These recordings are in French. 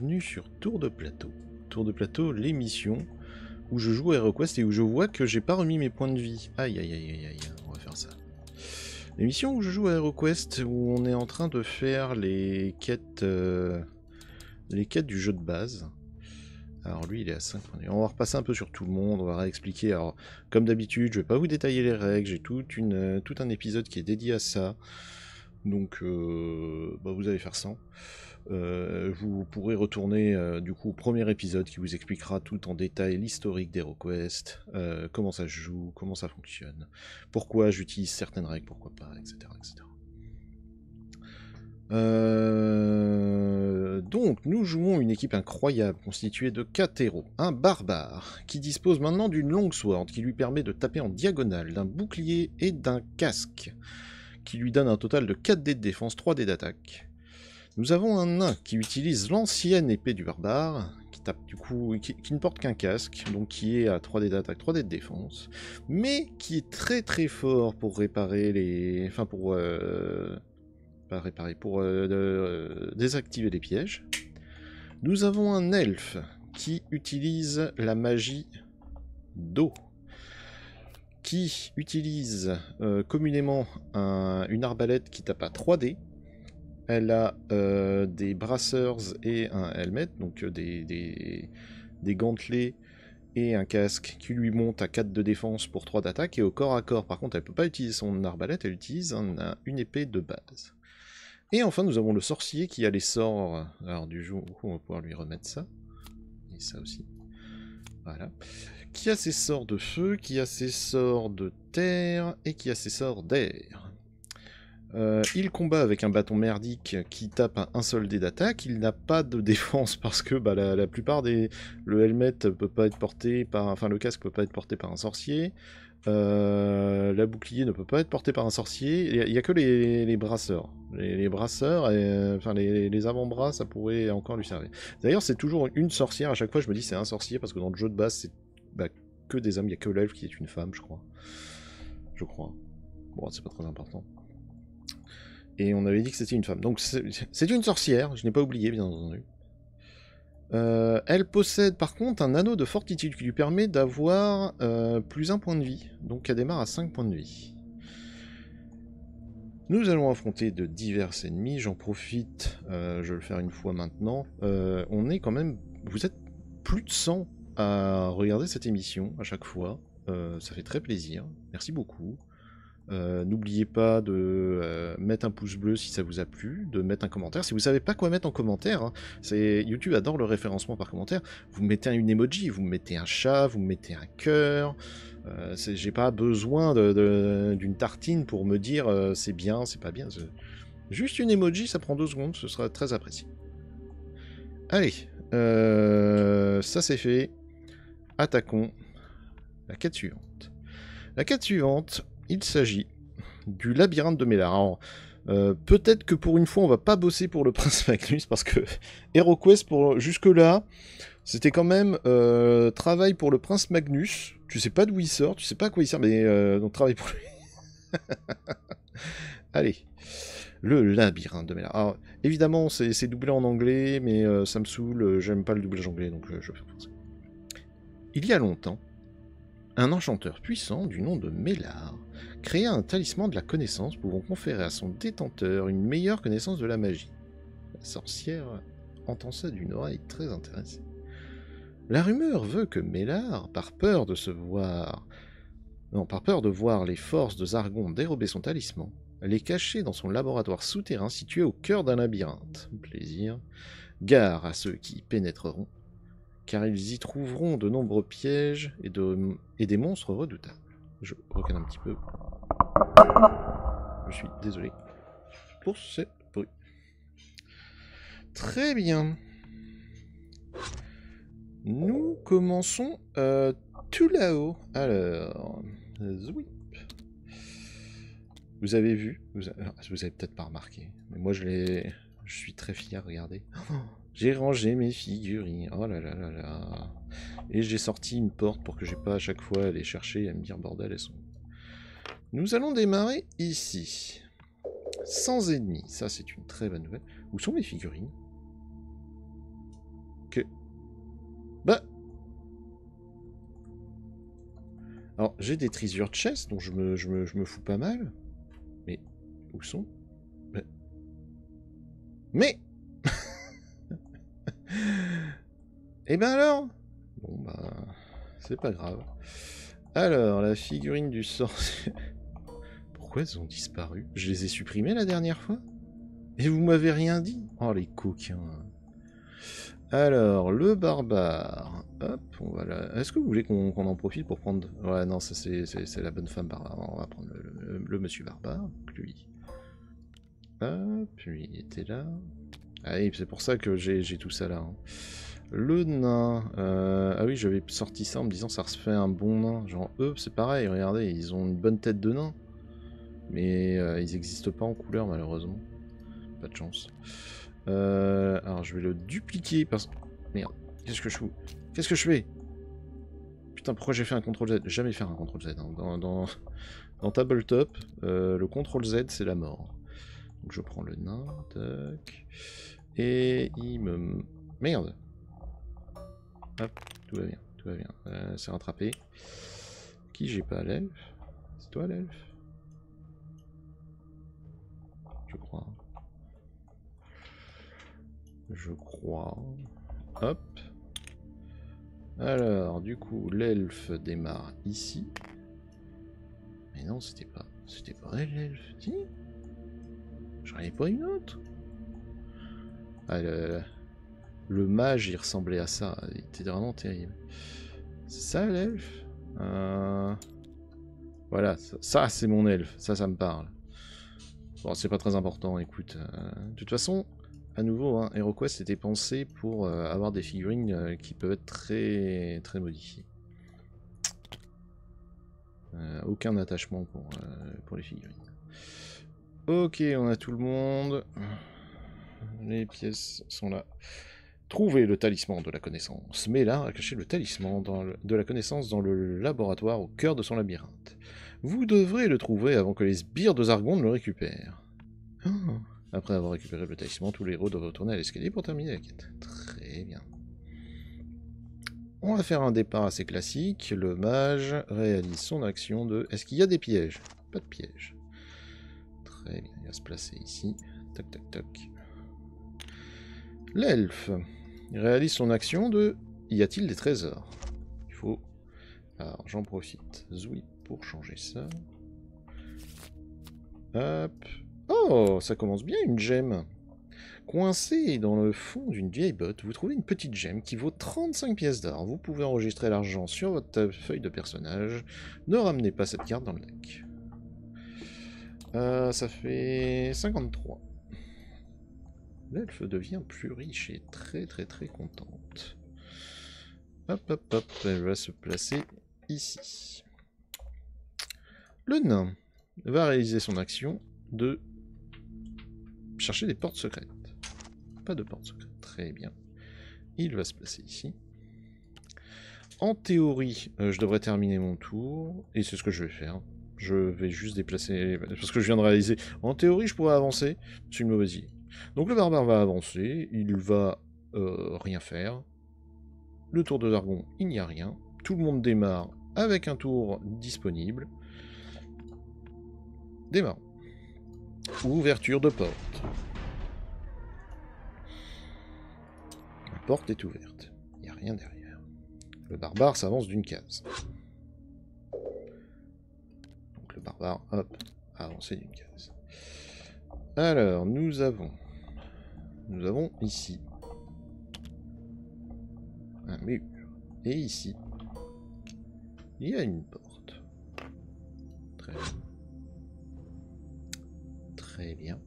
bienvenue sur Tour de Plateau. Tour de Plateau, l'émission où je joue à HeroQuest et où je vois que j'ai pas remis mes points de vie. Aïe aïe aïe aïe aïe, on va faire ça. L'émission où je joue à HeroQuest, où on est en train de faire les quêtes du jeu de base. Alors lui il est à 5 points de vie. On va repasser un peu sur tout le monde, on va réexpliquer. Alors comme d'habitude, je vais pas vous détailler les règles, j'ai tout un épisode qui est dédié à ça. Donc vous allez faire ça. Vous pourrez retourner du coup au premier épisode qui vous expliquera tout en détail l'historique d'HeroQuest, comment ça se joue, comment ça fonctionne, pourquoi j'utilise certaines règles, pourquoi pas, etc. etc. Donc nous jouons une équipe incroyable constituée de 4 héros. Un barbare qui dispose maintenant d'une longue sword qui lui permet de taper en diagonale, d'un bouclier et d'un casque qui lui donne un total de 4 dés de défense, 3 dés d'attaque. Nous avons un nain qui utilise l'ancienne épée du barbare, qui tape du coup, qui ne porte qu'un casque, donc qui est à 3 dés d'attaque, 3 dés de défense, mais qui est très très fort pour réparer les... Enfin pour... pas réparer, pour désactiver les pièges. Nous avons un elfe qui utilise la magie d'eau, qui utilise communément une arbalète qui tape à 3 dés. Elle a des brasseurs et un helmet, donc des gantelets et un casque qui lui monte à 4 de défense pour 3 d'attaque. Et au corps à corps, par contre, elle ne peut pas utiliser son arbalète, elle utilise une épée de base. Et enfin, nous avons le sorcier qui a les sorts. Alors du jour, on va pouvoir lui remettre ça. Et ça aussi. Voilà. Qui a ses sorts de feu, qui a ses sorts de terre et qui a ses sorts d'air. Il combat avec un bâton merdique qui tape un seul dé d'attaque. Il n'a pas de défense parce que la plupart des... Le helmet peut pas être porté par... Enfin, le casque peut pas être porté par un sorcier. La bouclier ne peut pas être porté par un sorcier. Il n'y a que les brasseurs. Les brasseurs, enfin les avant-bras, ça pourrait encore lui servir. D'ailleurs, c'est toujours une sorcière. À chaque fois, je me dis c'est un sorcier parce que dans le jeu de base, c'est que des hommes. Il n'y a que l'elfe qui est une femme, je crois. Bon, c'est pas très important. Et on avait dit que c'était une femme. Donc c'est une sorcière, je n'ai pas oublié, bien entendu. Elle possède par contre un anneau de fortitude qui lui permet d'avoir plus 1 point de vie. Donc elle démarre à 5 points de vie. Nous allons affronter de divers ennemis. J'en profite, je vais le faire une fois maintenant. On est quand même... Vous êtes plus de 100 à regarder cette émission à chaque fois. Ça fait très plaisir. Merci beaucoup. N'oubliez pas de mettre un pouce bleu si ça vous a plu, de mettre un commentaire. Si vous savez pas quoi mettre en commentaire, hein, YouTube adore le référencement par commentaire. Vous mettez une emoji, vous mettez un chat, vous mettez un cœur. J'ai pas besoin d'une tartine pour me dire c'est bien, c'est pas bien. Juste une emoji, ça prend 2 secondes, ce sera très apprécié. Allez, ça c'est fait. Attaquons la quête suivante. La quête suivante, il s'agit du labyrinthe de Mélar. Alors, peut-être que pour une fois, on va pas bosser pour le Prince Magnus, parce que HeroQuest, jusque-là, c'était quand même travail pour le Prince Magnus. Tu sais pas d'où il sort, tu sais pas à quoi il sert, mais donc travail pour lui. Allez, le labyrinthe de Mélar. Alors, évidemment, c'est doublé en anglais, mais ça me saoule, j'aime pas le doublage anglais, donc je fais ça. Il y a longtemps, un enchanteur puissant du nom de Mélar créa un talisman de la connaissance pouvant conférer à son détenteur une meilleure connaissance de la magie. La sorcière entend ça d'une oreille très intéressée. La rumeur veut que Mélar, par peur de voir les forces de Zargon dérober son talisman, l'ait caché dans son laboratoire souterrain situé au cœur d'un labyrinthe. Plaisir. Gare à ceux qui y pénétreront, car ils y trouveront de nombreux pièges et des monstres redoutables. Je recale un petit peu. Je suis désolé pour ce bruit. Très bien. Nous commençons tout là-haut. Alors, Zwip. Vous avez vu, vous avez peut-être pas remarqué, mais moi je suis très fier, regardez. J'ai rangé mes figurines, oh là là là là. Et j'ai sorti une porte pour que j'ai pas à chaque fois à aller chercher et à me dire bordel, elles sont... Nous allons démarrer ici. Sans ennemis, ça c'est une très bonne nouvelle. Où sont mes figurines? Ok. Bah. Alors, j'ai des treasure chests, dont je me fous pas mal. Mais, où sont? Mais Eh ben alors? Bon bah, c'est pas grave. Alors, la figurine du sorcier... Pourquoi elles ont disparu? Je les ai supprimées la dernière fois? Et vous m'avez rien dit? Oh les coquins. Alors, le barbare. Hop, on va là. Est-ce que vous voulez qu'on en profite pour prendre... Ouais, non, ça c'est la bonne femme barbare. On va prendre le monsieur barbare, donc lui. Hop, lui il était là. Ah oui, c'est pour ça que j'ai tout ça là. Hein. Le nain. Ah oui, j'avais sorti ça en me disant ça se fait un bon nain. Genre, eux, c'est pareil, regardez, ils ont une bonne tête de nain. Mais ils n'existent pas en couleur, malheureusement. Pas de chance. Alors, je vais le dupliquer parce... Merde, qu'est-ce que je fous? Qu'est-ce que je fais? Putain, pourquoi j'ai fait un CTRL Z? Jamais faire un CTRL Z. Hein. Dans Tabletop, le CTRL Z, c'est la mort. Donc, je prends le nain. Tac. Et il me... Merde. Hop, tout va bien, tout va bien. C'est rattrapé. Qui j'ai pas? L'elfe? C'est toi l'elfe? Je crois. Je crois. Hop. Alors, du coup, l'elfe démarre ici. Mais non, c'était pas elle, l'elfe. Si? J'en avais pas une autre. Ah, le mage, il ressemblait à ça. Il était vraiment terrible. C'est ça, l'elfe? Voilà, ça c'est mon elfe. Ça me parle. Bon, c'est pas très important, écoute. De toute façon, à nouveau, hein, HeroQuest était pensé pour avoir des figurines qui peuvent être très, très modifiées. Aucun attachement pour les figurines. Ok, on a tout le monde. Les pièces sont là. Trouvez le talisman de la connaissance. Mela a caché le talisman de la connaissance dans le laboratoire au cœur de son labyrinthe. Vous devrez le trouver avant que les sbires de Zargon ne le récupèrent. Oh. Après avoir récupéré le talisman, tous les héros doivent retourner à l'escalier pour terminer la quête. Très bien. On va faire un départ assez classique. Le mage réalise son action de... Est-ce qu'il y a des pièges? Pas de pièges. Très bien, il va se placer ici. Tac, tac, tac. L'elfe réalise son action de... Y a-t-il des trésors? Il faut... Alors, j'en profite. Zoui pour changer ça. Hop. Oh, ça commence bien, une gemme. Coincée dans le fond d'une vieille botte, vous trouvez une petite gemme qui vaut 35 pièces d'or. Vous pouvez enregistrer l'argent sur votre feuille de personnage. Ne ramenez pas cette carte dans le deck. Ça fait 53. L'elfe devient plus riche et très très très contente. Hop hop hop, elle va se placer ici. Le nain va réaliser son action de chercher des portes secrètes. Pas de portes secrètes, très bien. Il va se placer ici. En théorie, je devrais terminer mon tour, et c'est ce que je vais faire. Je vais juste déplacer, parce que je viens de réaliser. En théorie, je pourrais avancer, c'est une mauvaise idée. Donc le barbare va avancer, il va rien faire. Le tour de Zargon, il n'y a rien. Tout le monde démarre avec un tour disponible. Démarre. Ouverture de porte. La porte est ouverte. Il n'y a rien derrière. Le barbare s'avance d'une case. Donc le barbare, hop, a avancé d'une case. Alors, nous avons ici un mur. Et ici, il y a une porte. Très bien. Très bien.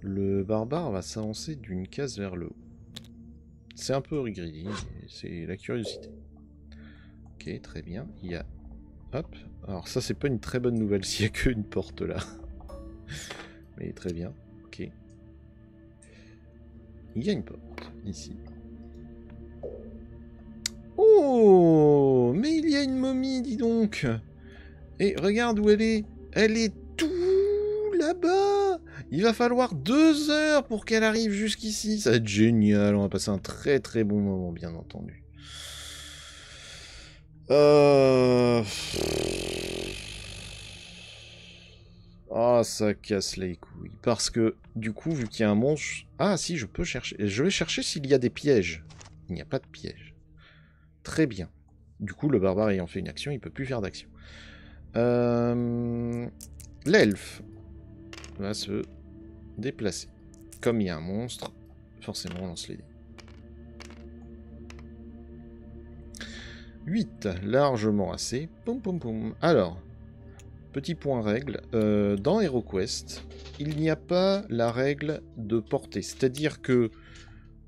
Le barbare va s'avancer d'une case vers le haut. C'est un peu greedy, mais c'est la curiosité. Ok, très bien. Il y a... Hop. Alors ça, c'est pas une très bonne nouvelle s'il n'y a qu'une porte là. Mais très bien. Ok. Il y a une porte, ici. Oh! Mais il y a une momie, dis donc! Et regarde où elle est! Elle est tout là-bas! Il va falloir 2 heures pour qu'elle arrive jusqu'ici. Ça va être génial. On va passer un très très bon moment, bien entendu. Ah, ça casse les couilles. Parce que, du coup, vu qu'il y a un monstre... Ah, si, je peux chercher. Je vais chercher s'il y a des pièges. Il n'y a pas de piège. Très bien. Du coup, le barbare ayant fait une action, il peut plus faire d'action. L'elfe va se déplacer. Comme il y a un monstre, forcément, on lance les dés. 8, largement assez. Poum, poum, poum. Alors... Petit point règle, dans HeroQuest, il n'y a pas la règle de portée. C'est-à-dire que,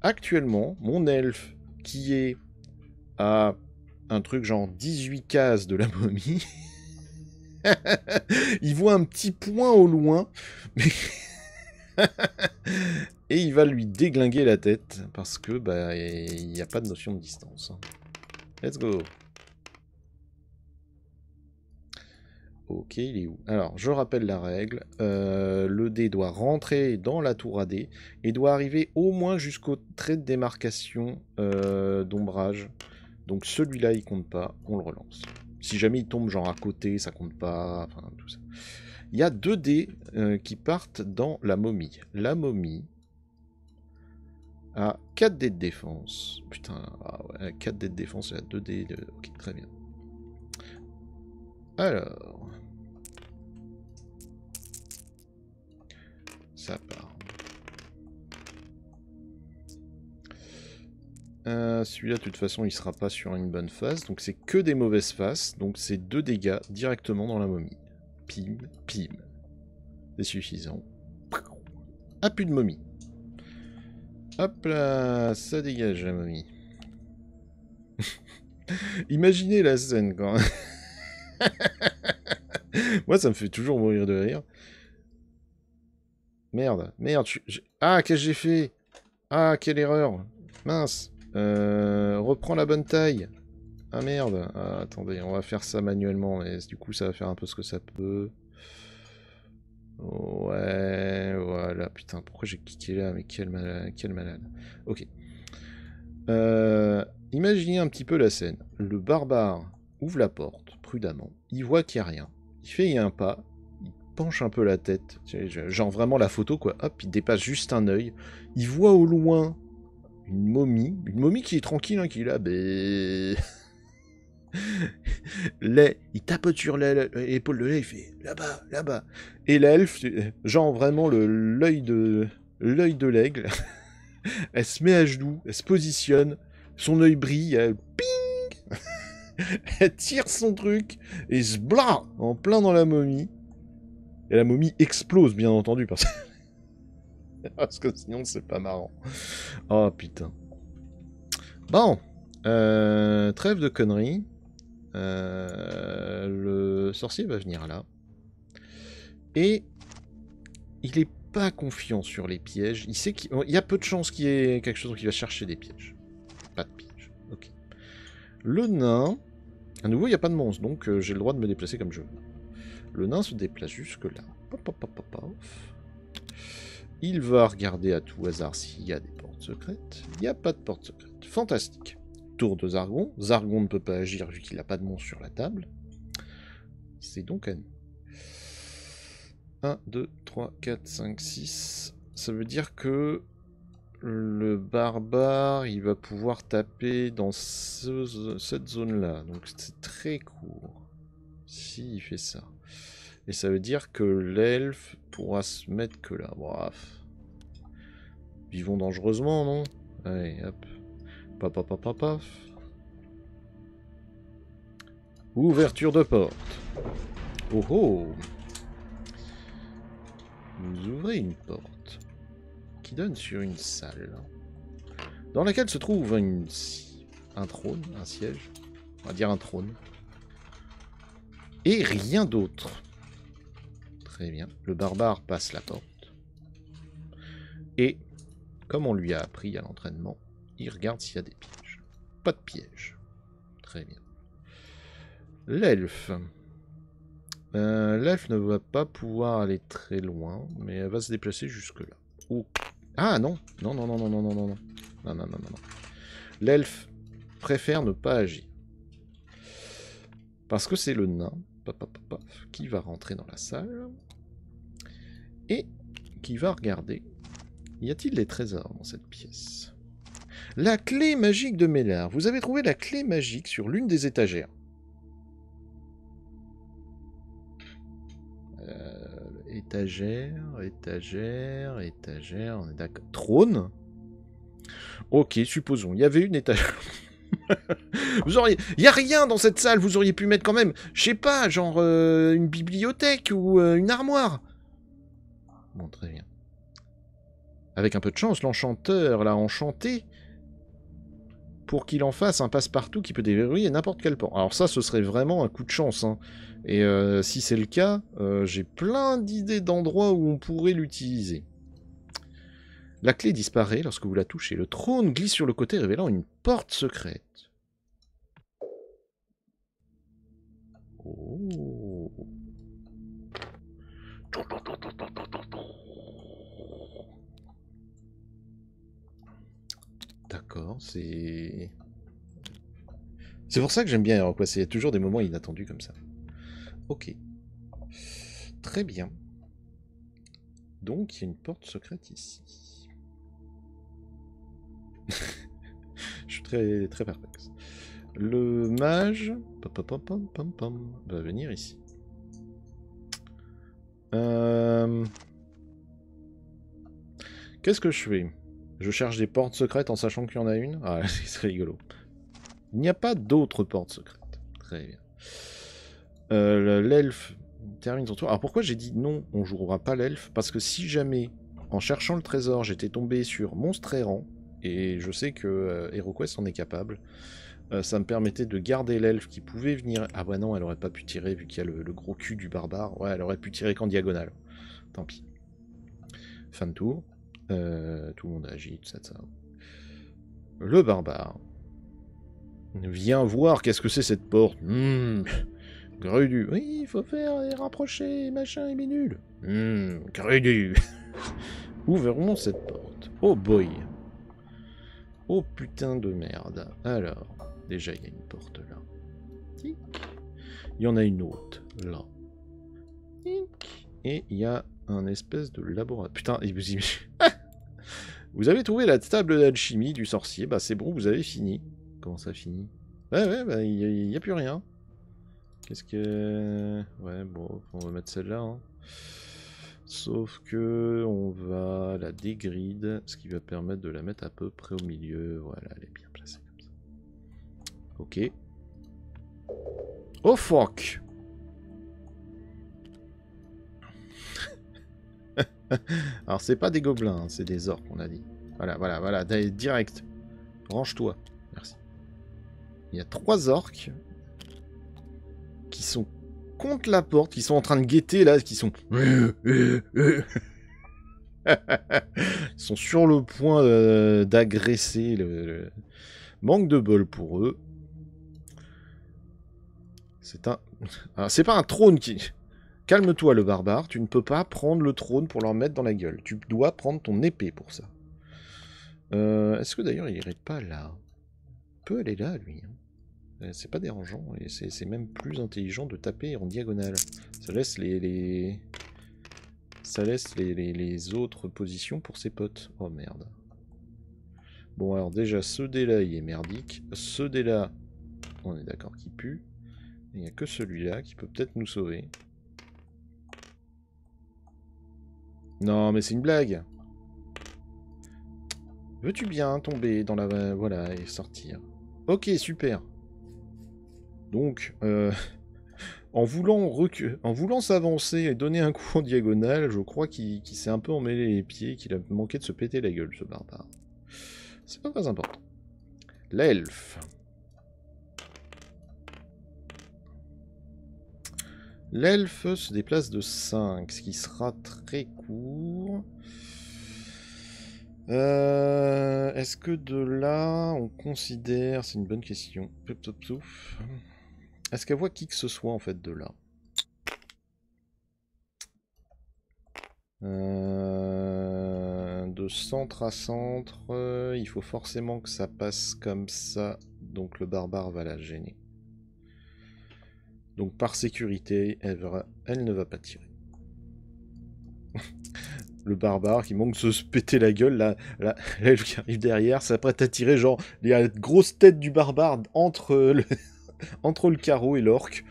actuellement, mon elfe, qui est à un truc genre 18 cases de la momie, il voit un petit point au loin, mais et il va lui déglinguer la tête, parce que bah il n'y a pas de notion de distance. Let's go. Ok, il est où? Alors, je rappelle la règle. Le dé doit rentrer dans la tour à dés et doit arriver au moins jusqu'au trait de démarcation d'ombrage. Donc celui-là, il compte pas, on le relance. Si jamais il tombe genre à côté, ça compte pas, enfin tout ça. Il y a 2 dés qui partent dans la momie. La momie a 4 dés de défense. Putain, ah ouais, 4 dés de défense et 2 dés de... Ok, très bien. Alors... Ça part. Celui-là, de toute façon, il sera pas sur une bonne phase. Donc c'est que des mauvaises faces. Donc c'est 2 dégâts directement dans la momie. Pim, pim. C'est suffisant. Ah, plus de momie. Hop là, ça dégage la momie. Imaginez la scène quand même. Moi, ça me fait toujours mourir de rire. Merde, merde. Ah, qu'est-ce que j'ai fait? Ah, quelle erreur. Mince. Reprends la bonne taille. Ah merde. Ah, attendez, on va faire ça manuellement. Mais du coup, ça va faire un peu ce que ça peut. Ouais, voilà. Putain, pourquoi j'ai cliqué là? Mais quel malade. Ok. Imaginez un petit peu la scène. Le barbare ouvre la porte, prudemment. Il voit qu'il n'y a rien. Il fait un pas. Il penche un peu la tête. Genre vraiment la photo, quoi. Hop, il dépasse juste un œil. Il voit au loin une momie. Une momie qui est tranquille, hein, qui est là. Il tapote sur l'épaule de l'elfe, il fait là-bas, là-bas. Et l'elfe, genre vraiment l'œil de l'aigle, elle se met à genoux, elle se positionne, son œil brille, elle ping, elle tire son truc et se blah en plein dans la momie. Et la momie explose, bien entendu, parce que sinon c'est pas marrant. Oh putain. Bon, trêve de conneries. Le sorcier va venir là. Et il est pas confiant sur les pièges. Il sait qu'il y a peu de chances qu'il y ait quelque chose qui va chercher des pièges. Pas de piège. Ok. Le nain... À nouveau, il n'y a pas de monstre, donc j'ai le droit de me déplacer comme je veux. Le nain se déplace jusque là. Il va regarder à tout hasard s'il y a des portes secrètes. Il n'y a pas de porte secrète. Fantastique. Tour de Zargon. Zargon ne peut pas agir vu qu'il n'a pas de monstre sur la table. C'est donc à nous. 1, 2, 3, 4, 5, 6. Ça veut dire que le barbare, il va pouvoir taper dans cette zone-là. Donc c'est très court. Si il fait ça. Et ça veut dire que l'elfe pourra se mettre que là. Bref. Vivons dangereusement, non? Allez, hop. Paf, paf, paf, paf, paf. Ouverture de porte. Oh oh! Vous ouvrez une porte qui donne sur une salle dans laquelle se trouve un trône, un siège, on va dire un trône, et rien d'autre. Très bien. Le barbare passe la porte et, comme on lui a appris à l'entraînement, il regarde s'il y a des pièges. Pas de piège. Très bien. L'elfe, L'elfe ne va pas pouvoir aller très loin, mais elle va se déplacer jusque-là. Oh. Ah non. Non, non, non, non, non, non, non, non. Non, non, non, non, non. L'elfe préfère ne pas agir. Parce que c'est le nain qui va rentrer dans la salle et qui va regarder. Y a-t-il des trésors dans cette pièce? La clé magique de Mélard. Vous avez trouvé la clé magique sur l'une des étagères. Étagère, on est d'accord. Trône? Ok, supposons. Il y avait une étagère. Vous auriez... Il n'y a rien dans cette salle, vous auriez pu mettre quand même, je sais pas, genre une bibliothèque ou une armoire. Bon, très bien. Avec un peu de chance, l'enchanteur l'a enchanté pour qu'il en fasse un passe-partout qui peut déverrouiller n'importe quel port. Alors ça, ce serait vraiment un coup de chance. Hein. Et si c'est le cas, j'ai plein d'idées d'endroits où on pourrait l'utiliser. La clé disparaît lorsque vous la touchez. Le trône glisse sur le côté, révélant une porte secrète. Oh. D'accord, c'est... C'est pour ça que j'aime bien HeroQuest, il y a toujours des moments inattendus comme ça. Ok. Très bien. Donc, il y a une porte secrète ici. Je suis très, très perplexe. Le mage va venir ici. Qu'est-ce que je fais? Je cherche des portes secrètes en sachant qu'il y en a une? Ah, c'est rigolo. Il n'y a pas d'autres portes secrètes. Très bien. L'elfe termine son tour. Alors pourquoi j'ai dit non, on jouera pas l'elfe? Parce que si jamais, en cherchant le trésor, j'étais tombé sur monstre errant, et je sais que HeroQuest en est capable, ça me permettait de garder l'elfe qui pouvait venir... Ah bah non, elle aurait pas pu tirer vu qu'il y a le gros cul du barbare. Ouais, elle aurait pu tirer qu'en diagonale. Tant pis. Fin de tour. Tout le monde agit, tout ça, ça. Le barbare. Viens voir qu'est-ce que c'est cette porte. Grudu. Oui, il faut faire et rapprocher, machin et minule. Grudu. Ouvrons cette porte. Oh boy. Oh putain de merde. Alors, déjà il y a une porte là. Tic. Il y en a une autre là. Tic. Et il y a un espèce de laboratoire. Putain, vous avez trouvé la table d'alchimie du sorcier. Bah c'est bon, vous avez fini. Comment ça finit? Ouais, bah il n'y a plus rien. Qu'est-ce que... Ouais, bon, on va mettre celle-là. Hein. Sauf que on va la dégrid, ce qui va permettre de la mettre à peu près au milieu. Voilà, elle est bien placée comme ça. Ok. Oh fuck! Alors c'est pas des gobelins, hein, c'est des orques, on a dit. Voilà, direct. Range-toi. Merci. Il y a 3 orques qui sont contre la porte, qui sont en train de guetter là, qui sont... Ils sont sur le point d'agresser le... Manque de bol pour eux. C'est un... Alors, c'est pas un trône qui... Calme-toi le barbare, tu ne peux pas prendre le trône pour leur mettre dans la gueule. Tu dois prendre ton épée pour ça. Est-ce que d'ailleurs il irait pas là? Il peut aller là lui. Hein. C'est pas dérangeant et c'est même plus intelligent de taper en diagonale. Ça laisse ça laisse les autres positions pour ses potes. Oh merde. Bon alors déjà ce dé là il est merdique. Ce dé là, on est d'accord qu'il pue. Il n'y a que celui-là qui peut peut-être nous sauver. Non mais c'est une blague. Veux-tu bien tomber dans la... Voilà, et sortir. Ok, super. Donc, en voulant s'avancer et donner un coup en diagonale, je crois qu'il s'est un peu emmêlé les pieds, qu'il a manqué de se péter la gueule, ce barbare. C'est pas très important. L'elfe. L'elfe se déplace de 5, ce qui sera très court. Est-ce que de là, on considère... C'est une bonne question. Est-ce qu'elle voit qui que ce soit, en fait, de là? De centre à centre, il faut forcément que ça passe comme ça. Donc le barbare va la gêner. Donc par sécurité, elle ne va pas tirer. Le barbare qui manque de se péter la gueule, là, l'elfe qui arrive derrière, s'apprête à tirer, genre, il y a la grosse tête du barbare entre entre le carreau et l'orque.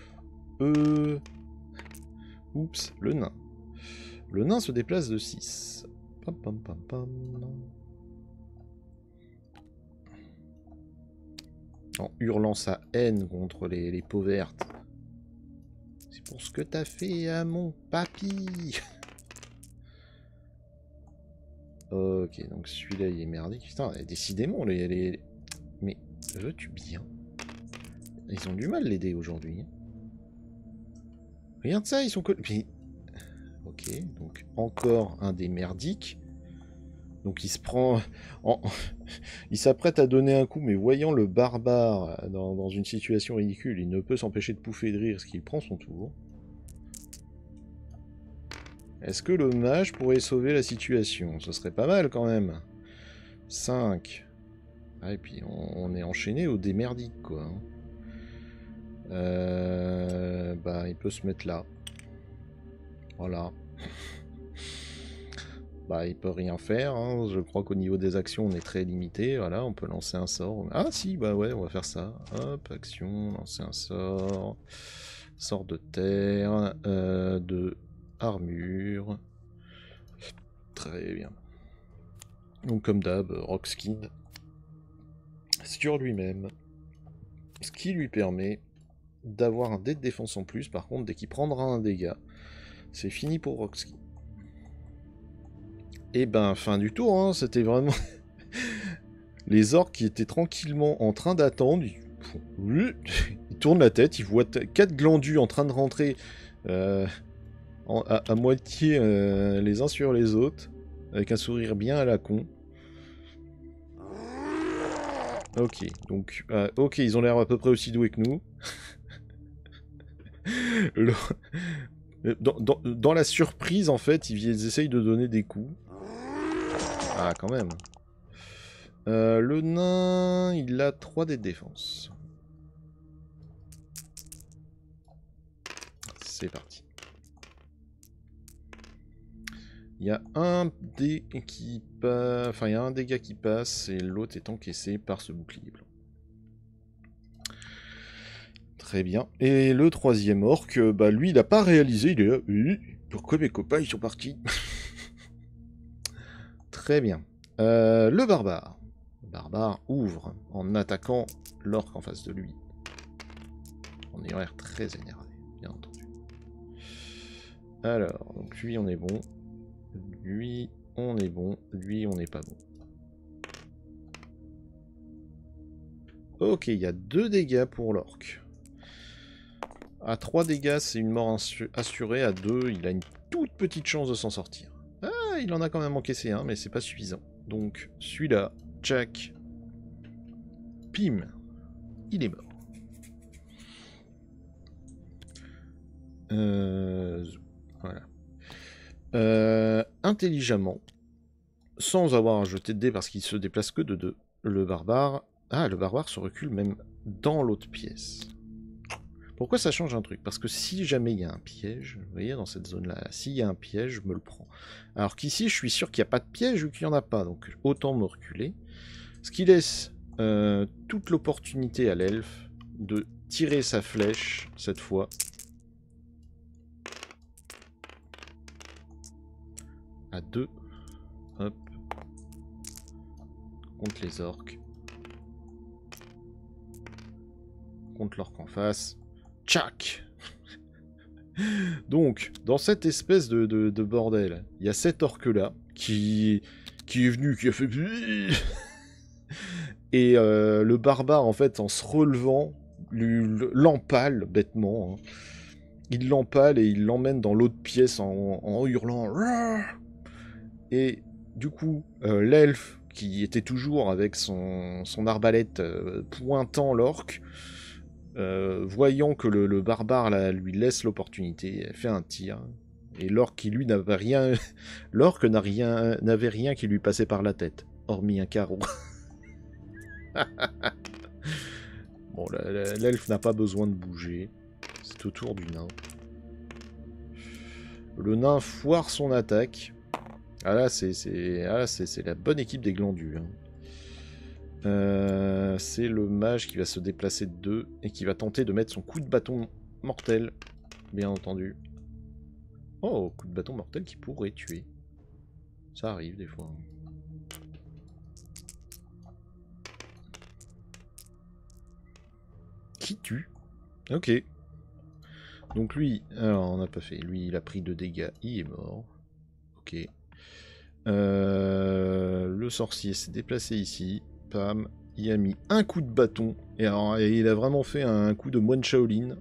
Oups, le nain. Le nain se déplace de 6. Pam, pam, pam, pam. En hurlant sa haine contre les peaux vertes. C'est pour ce que t'as fait à mon papy. Ok, donc celui-là, il est merdique. Putain, décidément, mais veux-tu bien? Ils ont du mal, les dés, aujourd'hui. Regarde ça, ils sont... Mais... Ok, donc encore un dé merdique. Donc il se prend... il s'apprête à donner un coup, mais voyant le barbare dans une situation ridicule, il ne peut s'empêcher de pouffer de rire, parce qu'il prend son tour. Est-ce que le mage pourrait sauver la situation? Ce serait pas mal quand même. 5. Ah, et puis on est enchaîné au dé merdique, quoi. Bah, il peut se mettre là. Voilà. Bah, il peut rien faire. Hein. Je crois qu'au niveau des actions, on est très limité. Voilà, on peut lancer un sort. Ah si, bah ouais, on va faire ça. Hop, action, lancer un sort. Sort de terre. De armure. Très bien. Donc comme d'hab, Rockskin sur lui-même. Ce qui lui permet d'avoir un dé de défense en plus. Par contre, dès qu'il prendra un dégât, c'est fini pour Rockskin. Et ben, fin du tour, hein, c'était vraiment... Les orques qui étaient tranquillement en train d'attendre, ils tournent la tête, ils voient 4 glandus en train de rentrer à moitié les uns sur les autres, avec un sourire bien à la con. Ok, donc... ok, ils ont l'air à peu près aussi doués que nous. Dans la surprise, en fait, ils essayent de donner des coups. Ah, quand même. Le nain, il a 3 dés de défense. C'est parti. Il y a un dé qui passe, enfin il y a un dégât qui passe et l'autre est encaissé par ce bouclier blanc. Très bien. Et le troisième orc, bah lui il n'a pas réalisé, il est là. Pourquoi mes copains ils sont partis? Très bien. Le barbare. Le barbare ouvre en attaquant l'orc en face de lui. En ayant l'air très énervé, bien entendu. Alors, donc lui on est bon. Lui, on est bon. Lui, on n'est pas bon. Ok, il y a 2 dégâts pour l'orc. À 3 dégâts, c'est une mort assurée. À 2, il a une toute petite chance de s'en sortir. Ah, il en a quand même encaissé un, mais c'est pas suffisant. Donc, celui-là, Jack, pim, il est mort. Voilà. Intelligemment, sans avoir à jeter de dés parce qu'il se déplace que de 2, le barbare... Ah, le barbare se recule même dans l'autre pièce. Pourquoi ça change un truc? Parce que si jamais il y a un piège, vous voyez, dans cette zone-là, s'il y a un piège, je me le prends. Alors qu'ici, je suis sûr qu'il n'y a pas de piège ou qu'il n'y en a pas, donc autant me reculer. Ce qui laisse toute l'opportunité à l'elfe de tirer sa flèche, cette fois. À 2. Hop. Contre les orques. Contre l'orque en face. Tchac. Donc, dans cette espèce de bordel, il y a cet orque-là qui est venu, qui a fait... Et le barbare, en fait, en se relevant, l'empale, bêtement. Hein. Il l'empale et il l'emmène dans l'autre pièce en hurlant. Et du coup, l'elfe, qui était toujours avec son arbalète pointant l'orque, voyant que le barbare là, lui laisse l'opportunité, fait un tir. Et l'orque qui lui n'avait rien... L'orque n'avait rien qui lui passait par la tête, hormis un carreau. Bon, l'elfe n'a pas besoin de bouger. C'est au tour du nain. Le nain foire son attaque. Ah là, c'est la bonne équipe des glandus. Hein. C'est le mage qui va se déplacer de 2 et qui va tenter de mettre son coup de bâton mortel, bien entendu. Oh, coup de bâton mortel qui pourrait tuer. Ça arrive des fois. Qui tue? Ok. Donc lui, alors on n'a pas fait. Lui, il a pris 2 dégâts, il est mort. Ok. Le sorcier s'est déplacé ici. Pam. Il a mis un coup de bâton. Et alors, il a vraiment fait un coup de moine Shaolin.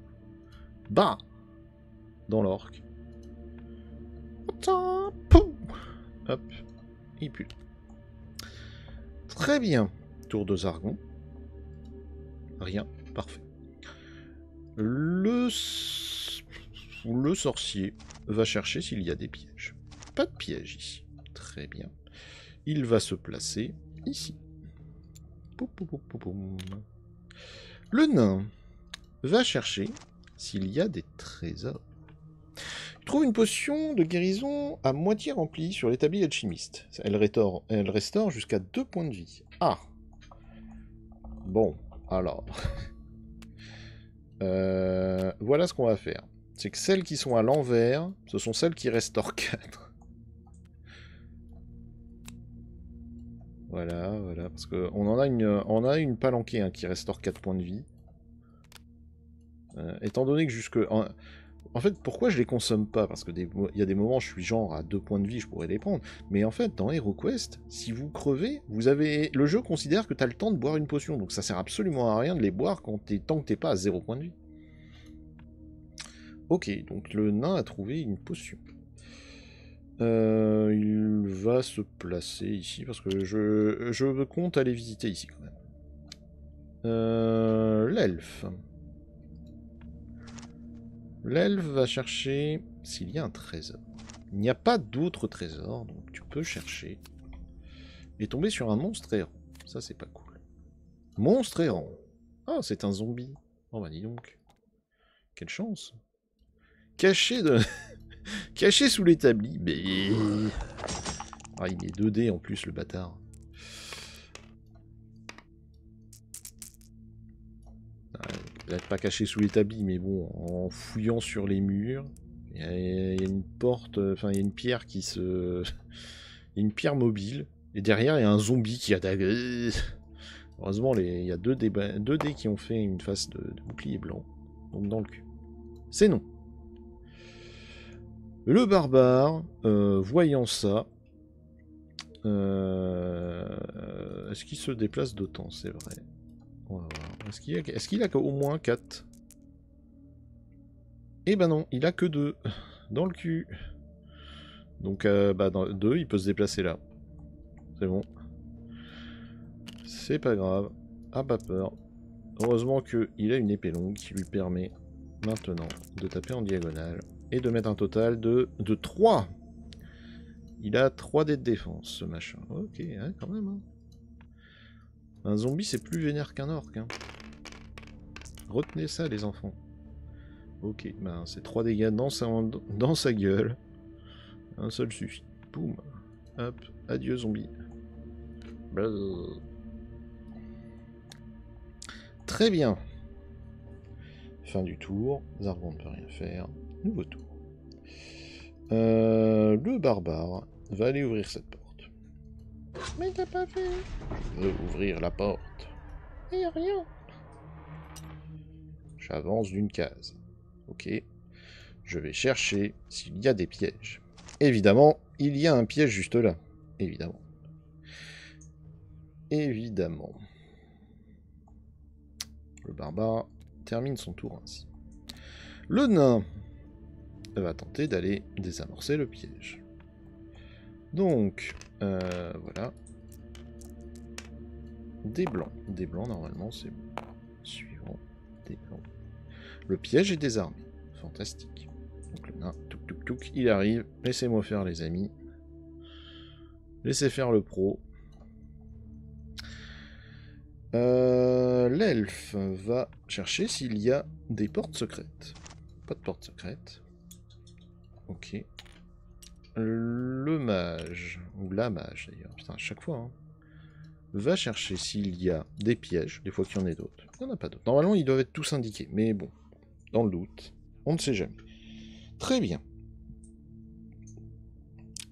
Bah! Dans l'orque. Hop. Il pue. Très bien. Tour de Zargon. Rien. Parfait. Le sorcier va chercher s'il y a des pièges. Pas de piège ici. Très bien. Il va se placer ici. Le nain va chercher s'il y a des trésors. Il trouve une potion de guérison à moitié remplie sur l'établi alchimiste. Elle restaure jusqu'à 2 points de vie. Ah! Bon, alors... voilà ce qu'on va faire. C'est que celles qui sont à l'envers, ce sont celles qui restaurent 4. Voilà, voilà, parce qu'on on a une palanquée hein, qui restaure 4 points de vie. Étant donné que jusque... En fait, pourquoi je les consomme pas? Parce que il y a des moments, je suis genre à 2 points de vie, je pourrais les prendre. Mais en fait, dans HeroQuest, si vous crevez, le jeu considère que tu as le temps de boire une potion. Donc ça sert absolument à rien de les boire tant que t'es pas à 0 points de vie. Ok, donc le nain a trouvé une potion. Il va se placer ici, parce que je compte aller visiter ici quand même. L'elfe. L'elfe va chercher s'il y a un trésor. Il n'y a pas d'autres trésors, donc tu peux chercher. Et tomber sur un monstre errant. Ça, c'est pas cool. Monstre errant. Ah, c'est un zombie. Oh bah dis donc. Quelle chance. Caché de... Caché sous l'établi. Mais... Ah, il est 2D en plus, le bâtard. Peut-être pas caché sous l'établi, mais bon, en fouillant sur les murs, il y a une porte, enfin il y a une pierre qui se... Il y a une pierre mobile, et derrière il y a un zombie qui attaque. Heureusement, il y a 2 dés qui ont fait une face de bouclier blanc, donc dans le cul. C'est non. Le barbare, voyant ça, est-ce qu'il se déplace d'autant? C'est vrai. On va voir. Est-ce qu'il a au moins 4? Eh ben non, il a que 2. Dans le cul. Donc, dans 2, il peut se déplacer là. C'est bon. C'est pas grave. Ah, pas peur. Heureusement qu'il a une épée longue qui lui permet maintenant de taper en diagonale. Et de mettre un total de 3. Il a 3 dés de défense, ce machin. Ok, hein, quand même. Hein. Un zombie, c'est plus vénère qu'un orc. Hein. Retenez ça, les enfants. Ok, ben c'est 3 dégâts dans sa gueule. Un seul suffit. Boum. Hop, adieu zombie. Blablabla. Très bien. Fin du tour. Zargon ne peut rien faire. Nouveau tour. Le barbare va aller ouvrir cette porte. Mais t'as pas fait. Je veux ouvrir la porte. Il n'y a rien. J'avance d'une case. Ok. Je vais chercher s'il y a des pièges. Évidemment, il y a un piège juste là. Évidemment. Évidemment. Le barbare termine son tour ainsi. Le nain va tenter d'aller désamorcer le piège. Donc, voilà. Des blancs. Des blancs, normalement, c'est bon. Suivant. Des blancs. Le piège est désarmé. Fantastique. Donc le nain, touk touk touk, il arrive. Laissez-moi faire les amis. Laissez faire le pro. L'elfe va chercher s'il y a des portes secrètes. Pas de porte secrète. Ok. Le mage, ou la mage d'ailleurs, putain à chaque fois, hein, va chercher s'il y a des pièges, des fois qu'il y en ait d'autres. Il n'y en a pas d'autres. Normalement ils doivent être tous indiqués, mais bon, dans le doute, on ne sait jamais. Très bien.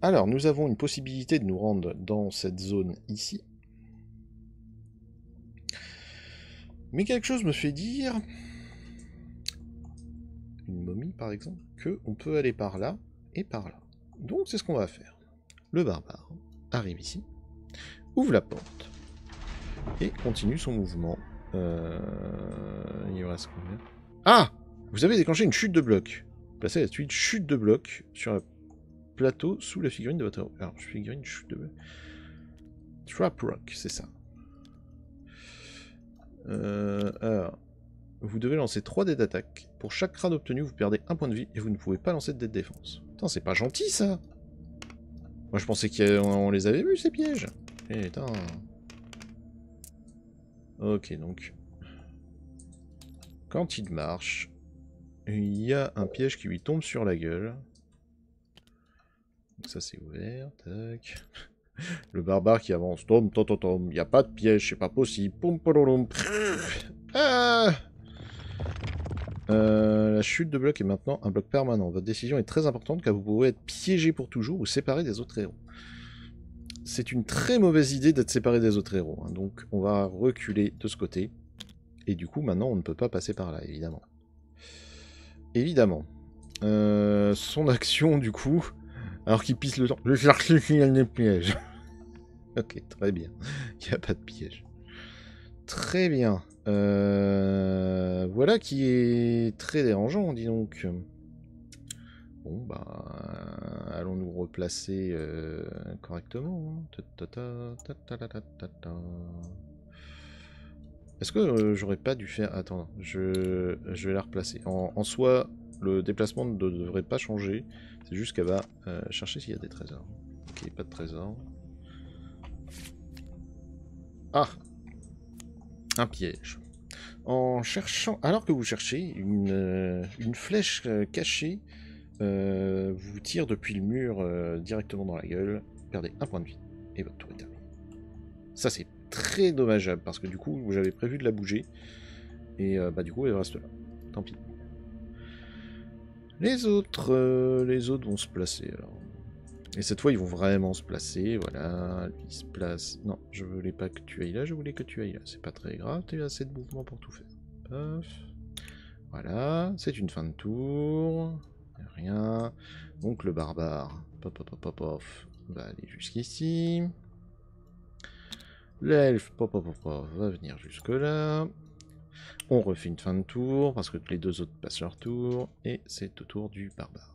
Alors nous avons une possibilité de nous rendre dans cette zone ici. Mais quelque chose me fait dire, une momie par exemple, qu'on peut aller par là et par là. Donc c'est ce qu'on va faire. Le barbare arrive ici, ouvre la porte, et continue son mouvement. Il reste combien? Ah! Vous avez déclenché une chute de bloc. Placez la suite chute de bloc sur un plateau sous la figurine de votre héros. Alors, figurine chute de bloc. Trap Rock, c'est ça. Alors, vous devez lancer 3 dés d'attaque. Pour chaque crâne obtenu, vous perdez 1 point de vie et vous ne pouvez pas lancer de dés de défense. Putain, c'est pas gentil ça! Moi je pensais qu'on les avait vus ces pièges. Putain. Ok, donc. Quand il marche, il y a un piège qui lui tombe sur la gueule. Donc ça c'est ouvert. Tac. Le barbare qui avance. Tom, tom, tom, tom. Il n'y a pas de piège, c'est pas possible. Pom, pom, ah. La chute de bloc est maintenant un bloc permanent. Votre décision est très importante car vous pouvez être piégé pour toujours ou séparé des autres héros. C'est une très mauvaise idée d'être séparé des autres héros. Hein. Donc on va reculer de ce côté. Et du coup maintenant on ne peut pas passer par là, évidemment. Évidemment. Son action du coup, alors qu'il pisse le temps. Je cherche le signal des pièges. Ok, très bien. Il n'y a pas de piège. Très bien. Voilà qui est très dérangeant, dis donc. Bon, bah, allons nous replacer correctement. Est-ce que j'aurais pas dû faire... Attends, je vais la replacer. En soi, le déplacement ne devrait pas changer. C'est juste qu'elle va chercher s'il y a des trésors. Ok, pas de trésors. Ah! Un piège. En cherchant, alors que vous cherchez, une flèche cachée vous tire depuis le mur directement dans la gueule. Perdez 1 point de vie et votre tour est terminée. Ça c'est très dommageable parce que du coup j'avais prévu de la bouger et bah du coup elle reste là. Tant pis. Les autres vont se placer alors. Et cette fois ils vont vraiment se placer. Voilà, lui il se place. Non, je voulais pas que tu ailles là, je voulais que tu ailles là. C'est pas très grave, tu as assez de mouvement pour tout faire. Paf. Voilà, c'est une fin de tour. Rien. Donc le barbare, pop, pop, pop, pop, pop, va aller jusqu'ici. L'elfe, pop, pop, pop, pop, va venir jusque là. On refait une fin de tour parce que les deux autres passent leur tour. Et c'est au tour du barbare.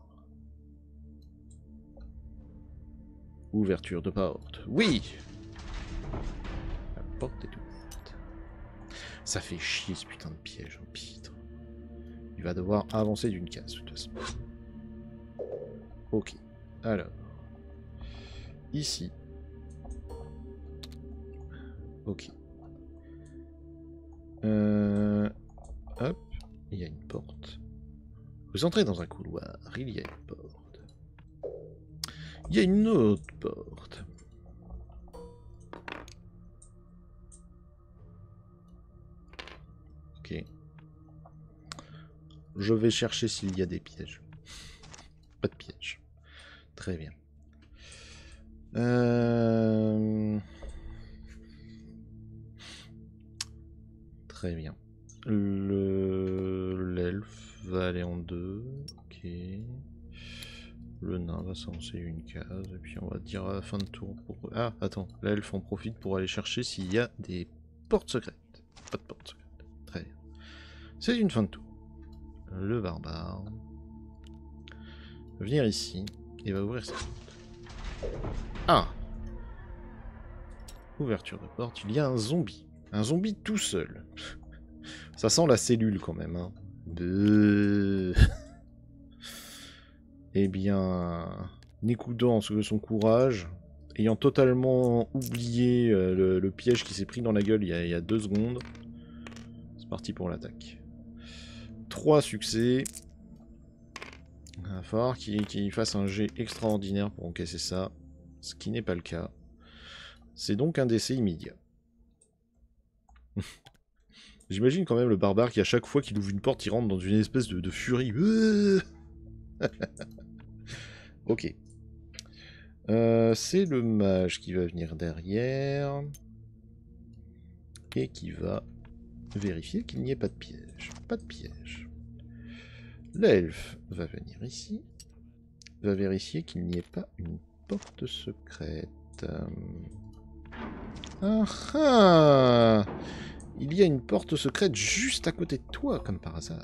Ouverture de porte. Oui! La porte est ouverte. Ça fait chier ce putain de piège en pitre. Il va devoir avancer d'une case de toute façon. Ok. Alors. Ici. Ok. Hop. Il y a une porte. Vous entrez dans un couloir. Il y a une porte. Il y a une autre porte. Ok. Je vais chercher s'il y a des pièges. Pas de piège. Très bien. Très bien. L'elfe va aller en 2. Ok. Le nain va s'avancer une case. Et puis on va dire à la fin de tour pour... Ah, attends. L'elfe en profite pour aller chercher s'il y a des portes secrètes. Pas de portes secrètes. Très bien. C'est une fin de tour. Le barbare va venir ici et va ouvrir cette porte. Ah! Ouverture de porte. Il y a un zombie. Un zombie tout seul. Ça sent la cellule quand même. Hein. eh bien, n'écoutant son courage, ayant totalement oublié le piège qui s'est pris dans la gueule il y a 2 secondes, c'est parti pour l'attaque. 3 succès. Il va falloir qu'il fasse un jet extraordinaire pour encaisser ça, ce qui n'est pas le cas. C'est donc un décès immédiat. J'imagine quand même le barbare qui, à chaque fois qu'il ouvre une porte, il rentre dans une espèce de furie. Ok. C'est le mage qui va venir derrière. Et qui va vérifier qu'il n'y ait pas de piège. Pas de piège. L'elfe va venir ici. Va vérifier qu'il n'y ait pas une porte secrète. Ah ah! Il y a une porte secrète juste à côté de toi, comme par hasard.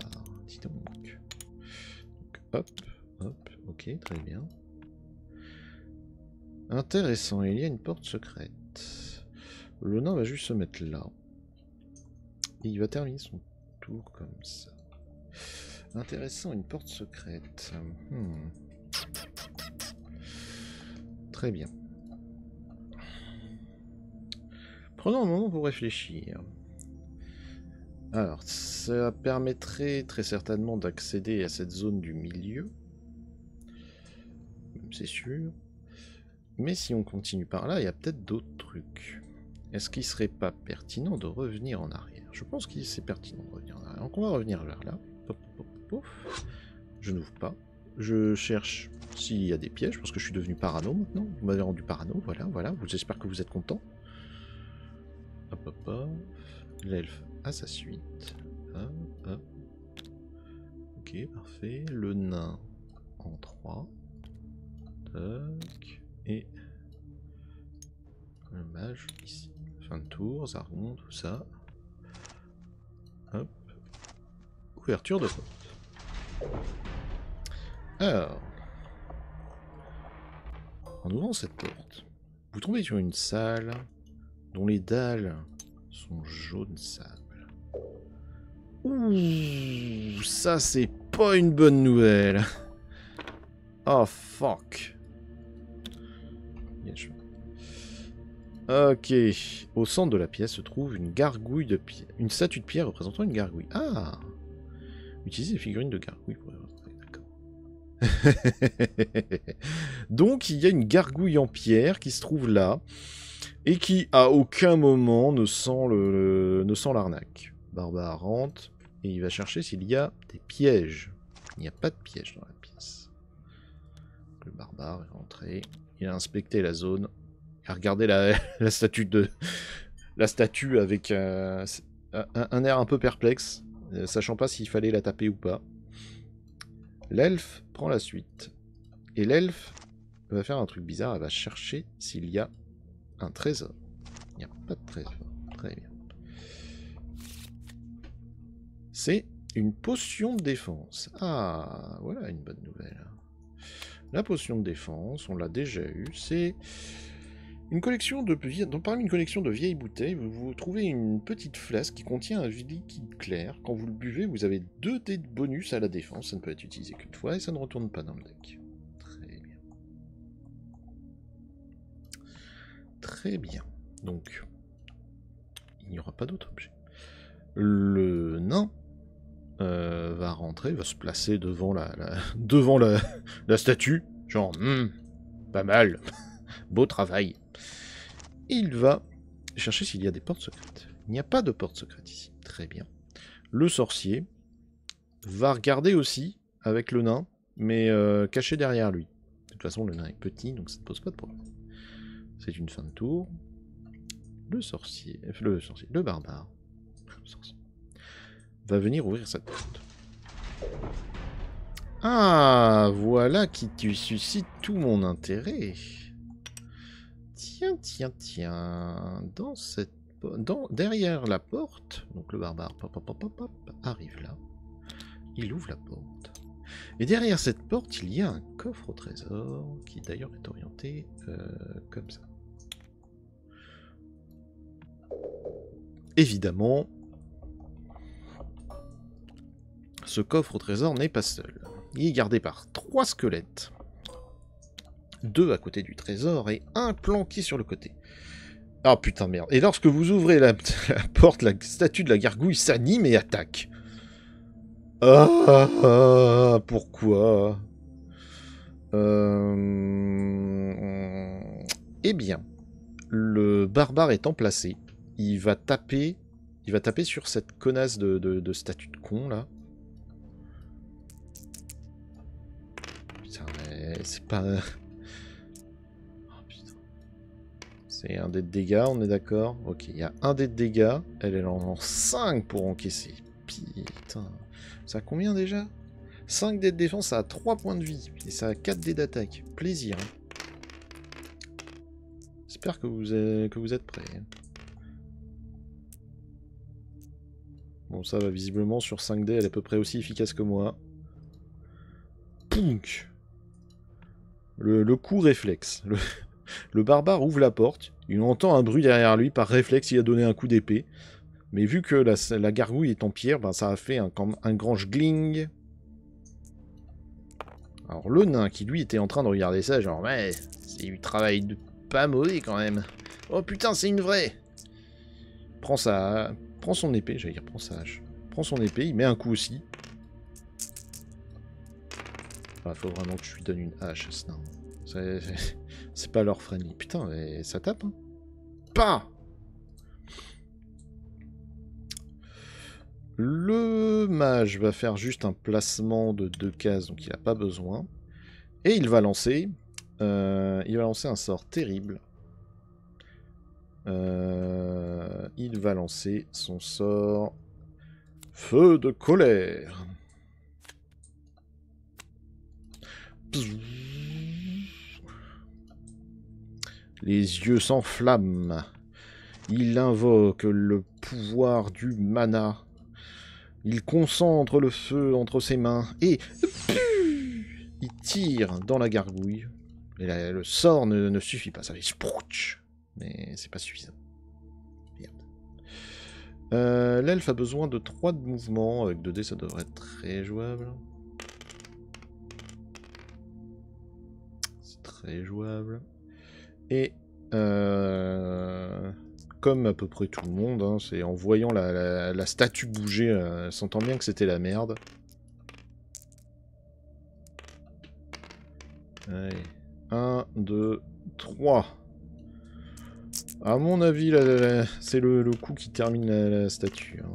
Dis donc. Donc hop, hop, ok, très bien. Intéressant, il y a une porte secrète. Le nain va juste se mettre là. Et il va terminer son tour comme ça. Intéressant, une porte secrète. Très bien. Prenons un moment pour réfléchir. Alors, ça permettrait très certainement d'accéder à cette zone du milieu. C'est sûr. Mais si on continue par là, il y a peut-être d'autres trucs. Est-ce qu'il serait pas pertinent de revenir en arrière? Je pense qu'il c'est pertinent de revenir en arrière. Donc on va revenir vers là. Pop, pop, pop. Je n'ouvre pas. Je cherche s'il y a des pièges, parce que je suis devenu parano maintenant. Vous m'avez rendu parano, voilà, voilà. J'espère que vous êtes contents. Hop, hop, hop. L'elfe à sa suite. Hop, hop. Ok, parfait. Le nain en 3. Tac. Et le mage ici. Fin de tour, Zargon, tout ça. Hop. Ouverture de porte. Alors. En ouvrant cette porte, vous tombez sur une salle dont les dalles sont jaune sable. Ouh, ça c'est pas une bonne nouvelle. Oh fuck. Ok. Au centre de la pièce se trouve une gargouille de pierre. Une statue de pierre représentant une gargouille. Ah. Utilisez les figurines de gargouille pour les retrouver. D'accord. Donc il y a une gargouille en pierre qui se trouve là. Et qui à aucun moment ne sent l'arnaque. Barbare rentre. Et il va chercher s'il y a des pièges. Il n'y a pas de piège dans la pièce. Le barbare est rentré. Il a inspecté la zone. Il a regardé la statue avec un air un peu perplexe, sachant pas s'il fallait la taper ou pas. L'elfe prend la suite. Et l'elfe va faire un truc bizarre. Elle va chercher s'il y a un trésor. Il n'y a pas de trésor. Très bien. C'est une potion de défense. Ah, voilà une bonne nouvelle. La potion de défense, on l'a déjà eue. C'est une collection parmi une collection de vieilles bouteilles, vous trouvez une petite flasque qui contient un liquide clair. Quand vous le buvez, vous avez 2 dés de bonus à la défense. Ça ne peut être utilisé qu'une fois et ça ne retourne pas dans le deck. Très bien. Très bien. Donc, il n'y aura pas d'autre objet. Le nain va rentrer, va se placer devant la statue. Genre, pas mal. Beau travail. Et il va chercher s'il y a des portes secrètes. Il n'y a pas de porte secrète ici. Très bien. Le sorcier va regarder aussi avec le nain, mais caché derrière lui. De toute façon, le nain est petit, donc ça ne pose pas de problème. C'est une fin de tour. Le barbare, va venir ouvrir cette porte. Ah, voilà qui suscite tout mon intérêt. Tiens, tiens, tiens. Derrière la porte, donc le barbare arrive là. Il ouvre la porte. Et derrière cette porte, il y a un coffre au trésor, qui d'ailleurs est orienté comme ça. Évidemment, ce coffre au trésor n'est pas seul. Il est gardé par 3 squelettes. 2 à côté du trésor et 1 planqué sur le côté. Ah putain merde. Et lorsque vous ouvrez la porte, la statue de la gargouille s'anime et attaque. Pourquoi Eh bien, le barbare étant placé, il va taper sur cette connasse de statue de con là. Putain, c'est pas... Oh, putain. C'est un dé de dégâts, on est d'accord? Ok, il y a un dé de dégâts, elle en 5 pour encaisser. Putain. Ça a combien déjà? 5 dés de défense, ça a 3 points de vie. Et ça a 4 dés d'attaque. Plaisir. J'espère que vous êtes prêts. Bon, ça va visiblement sur 5 dés, elle est à peu près aussi efficace que moi. Punk. Le coup réflexe. Le barbare ouvre la porte. Il entend un bruit derrière lui. Par réflexe, il a donné un coup d'épée. Mais vu que la gargouille est en pierre, ben, ça a fait un grand gling. Alors le nain qui lui était en train de regarder ça, genre ouais, c'est du travail de pas mauvais quand même. Oh putain, c'est une vraie. Prends son épée, j'allais dire prends sa hache. Prends son épée, il met un coup aussi. Ah, faut vraiment que je lui donne une hache à ce nain. C'est pas leur friendly. Putain, mais ça tape hein. Pas. Le mage va faire juste un placement de 2 cases, donc il n'a pas besoin. Et il va lancer un sort terrible. Il va lancer son sort Feu de colère. Les yeux s'enflamment. Il invoque le pouvoir du mana. Il concentre le feu entre ses mains et il tire dans la gargouille. Et le sort ne suffit pas, ça fait sprouch. Mais c'est pas suffisant. Merde. L'elfe a besoin de 3 de mouvement. Avec 2 dés, ça devrait être très jouable. C'est très jouable. Et comme à peu près tout le monde, hein, c'est en voyant la statue bouger, sentant bien que c'était la merde. Allez. 1, 2, 3. À mon avis, c'est le coup qui termine la statue. Hein.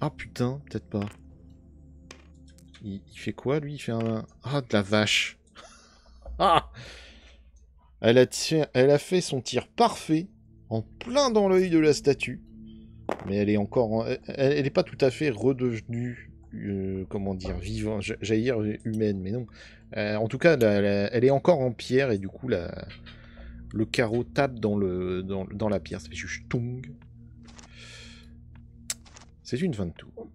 Ah putain, peut-être pas. Il fait quoi, lui? Il fait un... Ah, de la vache. Ah! Elle a fait son tir parfait, en plein dans l'œil de la statue. Mais elle est encore... Elle est pas tout à fait redevenue... comment dire, vivant, j'allais dire humaine, mais non. En tout cas, elle est encore en pierre, et du coup, le carreau tape dans la pierre. Ça fait juste tong. C'est une fin de tour.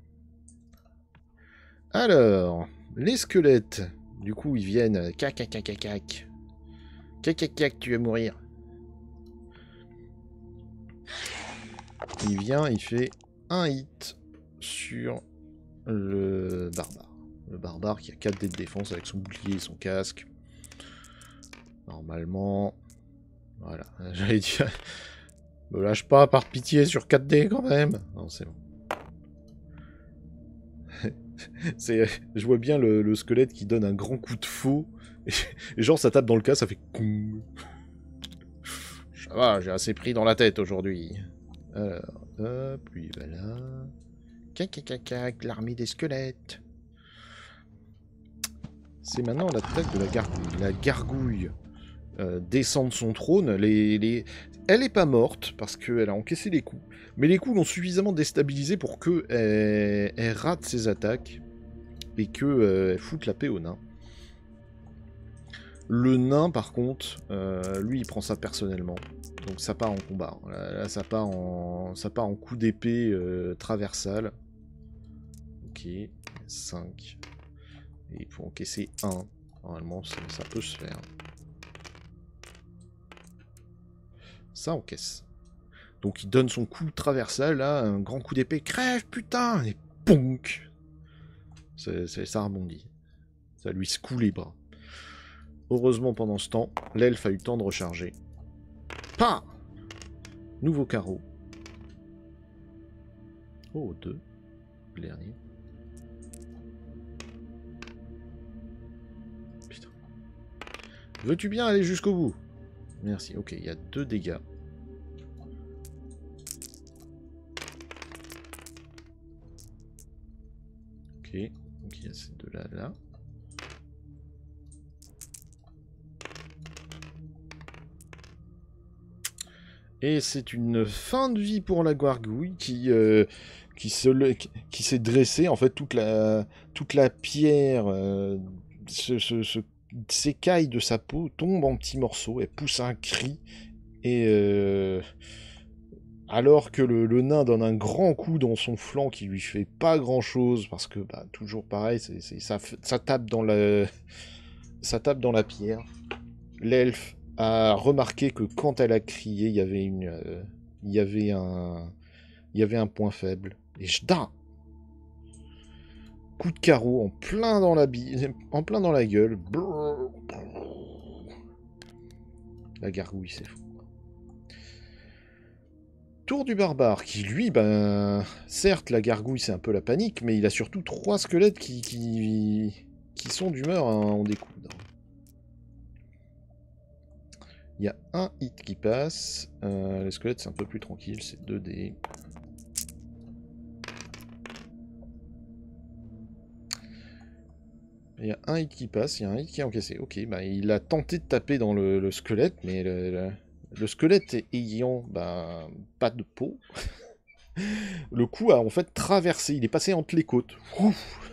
Alors, les squelettes, du coup, ils viennent... Cac, cac, cac, cac, cac. Cac, cac, cac, tu vas mourir. Il vient, il fait un hit sur le barbare. Le barbare qui a 4 dés de défense avec son bouclier et son casque. Normalement... Voilà, j'allais dire... Me lâche pas par pitié sur 4 dés quand même. Non, c'est bon. Je vois bien le squelette qui donne un grand coup de faux. Et genre ça tape dans le cas, ça fait Kong. Ça va, j'ai assez pris dans la tête aujourd'hui. Alors, hop, lui va là. Cac, cac, cac, cac, l'armée des squelettes. C'est maintenant l'attaque de la gargouille. La gargouille descend de son trône. Elle n'est pas morte parce qu'elle a encaissé les coups. Mais les coups l'ont suffisamment déstabilisée pour qu'elle rate ses attaques. Et qu'elle foute la paix au nain. Le nain, par contre, lui, il prend ça personnellement. Donc ça part en combat. Là, ça part en coup d'épée traversal. Ok, 5. Et il faut encaisser 1. Normalement, ça peut se faire. Ça encaisse. Donc il donne son coup traversal, là, un grand coup d'épée. Crève, putain! Et ponk! Ça rebondit. Ça lui secoue les bras. Heureusement, pendant ce temps, l'elfe a eu le temps de recharger. Pas. Nouveau carreau. Oh, 2. Le dernier. Putain. Veux-tu bien aller jusqu'au bout? Merci. Ok, il y a 2 dégâts. Ok, donc il y a ces 2 là. Et c'est une fin de vie pour la gargouille qui s'est dressée. En fait, toute la pierre s'écaille de sa peau, tombe en petits morceaux, elle pousse un cri. Et alors que le nain donne un grand coup dans son flanc qui lui fait pas grand chose, parce que bah, toujours pareil, ça tape dans ça tape dans la pierre. L'elfe a remarqué que quand elle a crié, il y avait un point faible. Et j'da coup de carreau en plein dans la gueule. La gargouille, c'est fou. Tour du barbare, qui lui, ben... Certes, la gargouille, c'est un peu la panique, mais il a surtout 3 squelettes qui sont d'humeur à en découdre. Il y a un hit qui passe. Les squelettes, c'est un peu plus tranquille, c'est 2 dés. Il y a un hit qui passe, il y a un hit qui est encaissé. Ok, bah, il a tenté de taper dans le squelette, mais le squelette ayant bah, pas de peau, le coup a en fait traversé, il est passé entre les côtes. Ouf.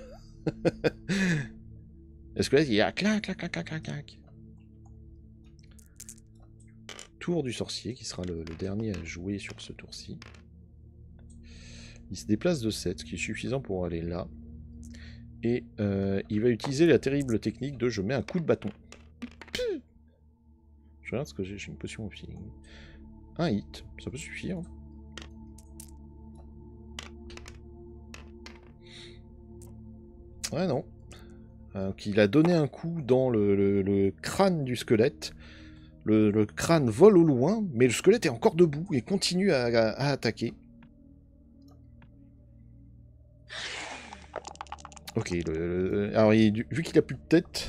Le squelette, il a clac, clac, clac, clac, clac, clac. Tour du sorcier, qui sera le dernier à jouer sur ce tour-ci. Il se déplace de 7, ce qui est suffisant pour aller là. Et il va utiliser la terrible technique de je mets un coup de bâton. Je regarde ce que j'ai une potion au feeling. Un hit, ça peut suffire. Ouais, non. Donc il a donné un coup dans le crâne du squelette. Le crâne vole au loin, mais le squelette est encore debout et continue à attaquer. Ok, alors vu qu'il a plus de tête,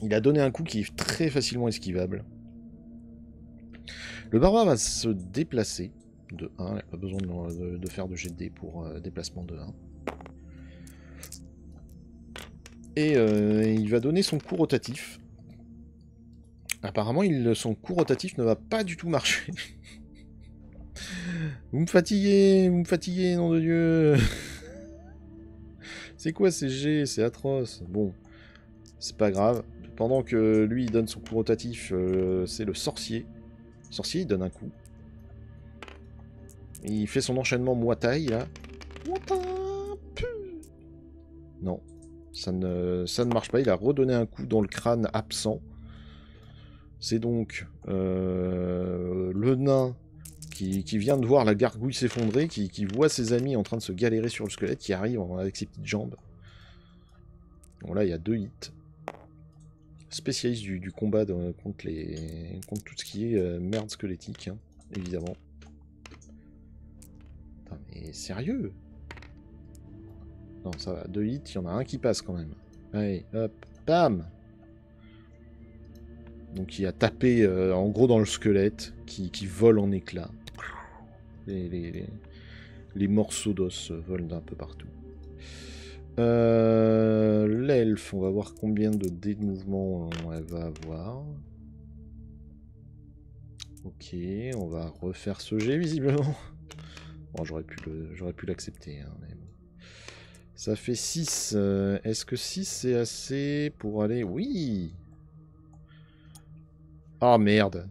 il a donné un coup qui est très facilement esquivable. Le barbare va se déplacer de 1, il n'a pas besoin de faire de jet de dés pour déplacement de 1. Et il va donner son coup rotatif. Apparemment, son coup rotatif ne va pas du tout marcher. Vous me fatiguez, nom de Dieu. C'est quoi ces jets? C'est atroce. Bon, c'est pas grave. Pendant que lui, il donne son coup rotatif, c'est le sorcier. Le sorcier, il donne un coup. Il fait son enchaînement Muay-Thai, là. Non, ça ne marche pas. Il a redonné un coup dans le crâne absent. C'est donc le nain qui vient de voir la gargouille s'effondrer, qui voit ses amis en train de se galérer sur le squelette, qui arrive avec ses petites jambes. Bon là, il y a 2 hits. Spécialiste du combat contre tout ce qui est merde squelettique, hein, évidemment. Putain, mais sérieux? Non, ça va. 2 hits, il y en a un qui passe quand même. Allez, hop, bam! Donc il a tapé en gros dans le squelette qui vole en éclats. Les morceaux d'os volent d'un peu partout. L'elfe, on va voir combien de dés de mouvement elle va avoir. Ok, on va refaire ce jet visiblement. Bon, j'aurais pu l'accepter. Hein, mais... Ça fait 6. Est-ce que 6 c'est assez pour aller... Oui! Ah merde!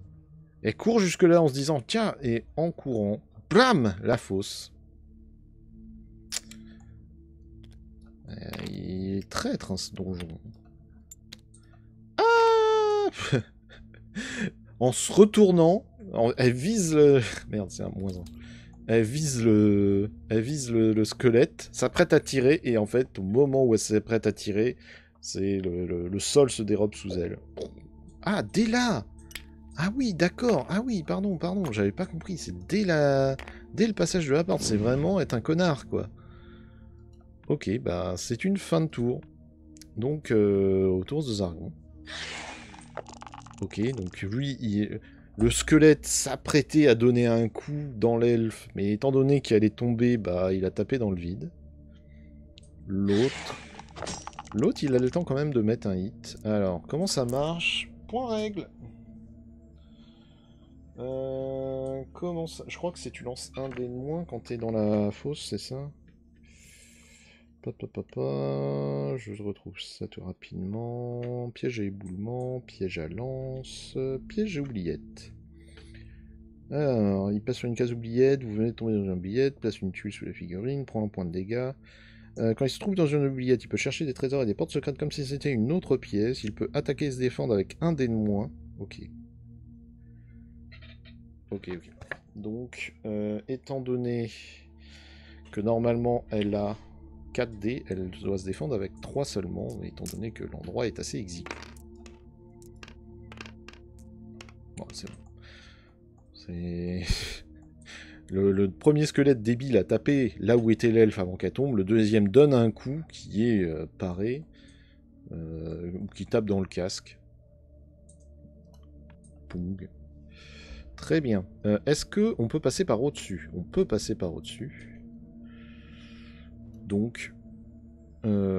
Elle court jusque là en se disant tiens, et en courant, blam! La fosse. Il est traître, hein, ce donjon. Ah. En se retournant, elle vise... Merde, c'est un moins 1. le squelette, s'apprête à tirer, et en fait, au moment où elle s'apprête à tirer, c'est le sol se dérobe sous elle. Ah, dès là! Ah oui, d'accord. Ah oui, pardon, j'avais pas compris. C'est dès le passage de la porte. C'est vraiment être un connard, quoi. Ok, bah c'est une fin de tour. Donc, au tour de Zargon. Ok, donc lui, le squelette s'apprêtait à donner un coup dans l'elfe, mais étant donné qu'elle est tombée, bah il a tapé dans le vide. L'autre, il a le temps quand même de mettre un hit. Alors, comment ça marche? Point règle. Comment ça? Je crois que c'est tu lances un dé de moins quand t'es dans la fosse, c'est ça? Je retrouve ça tout rapidement. Piège à éboulement, piège à lance, piège à oubliette. Alors, il passe sur une case oubliette, vous venez de tomber dans une oubliette, place une tuile sous la figurine, prend un point de dégâts. Quand il se trouve dans une oubliette, il peut chercher des trésors et des portes secrètes comme si c'était une autre pièce. Il peut attaquer et se défendre avec un dé de moins. Ok. Ok. Donc, étant donné que normalement elle a 4 dés, elle doit se défendre avec 3 seulement, étant donné que l'endroit est assez exigu. Bon, c'est bon. C'est... Le premier squelette débile a tapé là où était l'elfe avant qu'elle tombe, le deuxième donne un coup qui est paré, ou qui tape dans le casque. Poung. Très bien. Est-ce qu'on peut passer par au-dessus? On peut passer par au-dessus. Donc,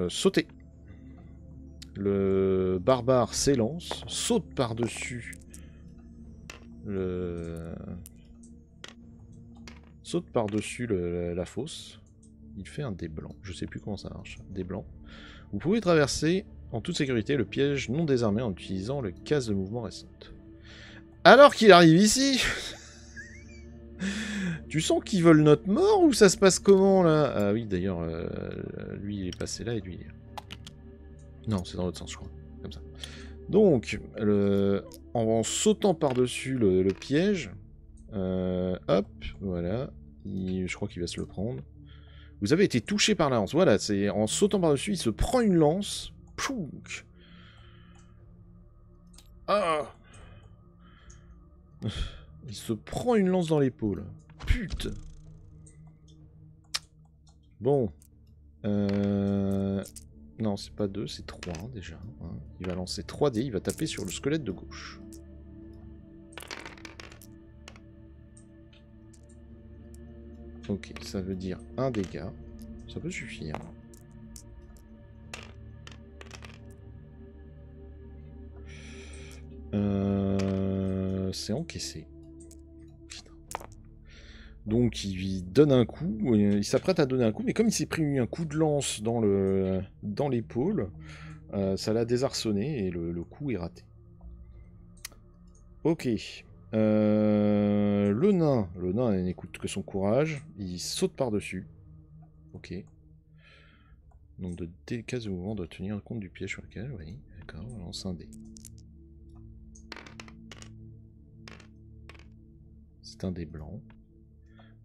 sauter. Le barbare s'élance, saute par-dessus la fosse. Il fait un dé blanc. Je sais plus comment ça marche. Dé blanc. Vous pouvez traverser en toute sécurité le piège non désarmé en utilisant le case de mouvement récente. Alors qu'il arrive ici, tu sens qu'ils veulent notre mort ou ça se passe comment là? Ah oui, d'ailleurs, lui il est passé là et lui il est là. Non, c'est dans l'autre sens, je crois. Comme ça. Donc, en sautant par-dessus le piège, hop, voilà. Je crois qu'il va se le prendre. Vous avez été touché par la lance. Voilà, c'est en sautant par-dessus, il se prend une lance. Pouk. Ah. Il se prend une lance dans l'épaule. Putain. Bon. Non, c'est pas 2, c'est 3 déjà. Hein. Il va lancer 3 dés, il va taper sur le squelette de gauche. Ok, ça veut dire un dégât. Ça peut suffire. C'est encaissé. Putain. Donc il donne un coup, il s'apprête à donner un coup, mais comme il s'est pris un coup de lance dans l'épaule, ça l'a désarçonné et le coup est raté. Ok. Le nain n'écoute que son courage, il saute par-dessus. Ok. Donc de délicat de mouvement doit tenir compte du piège sur lequel, oui, d'accord, on lance un dé. C'est un dé blanc.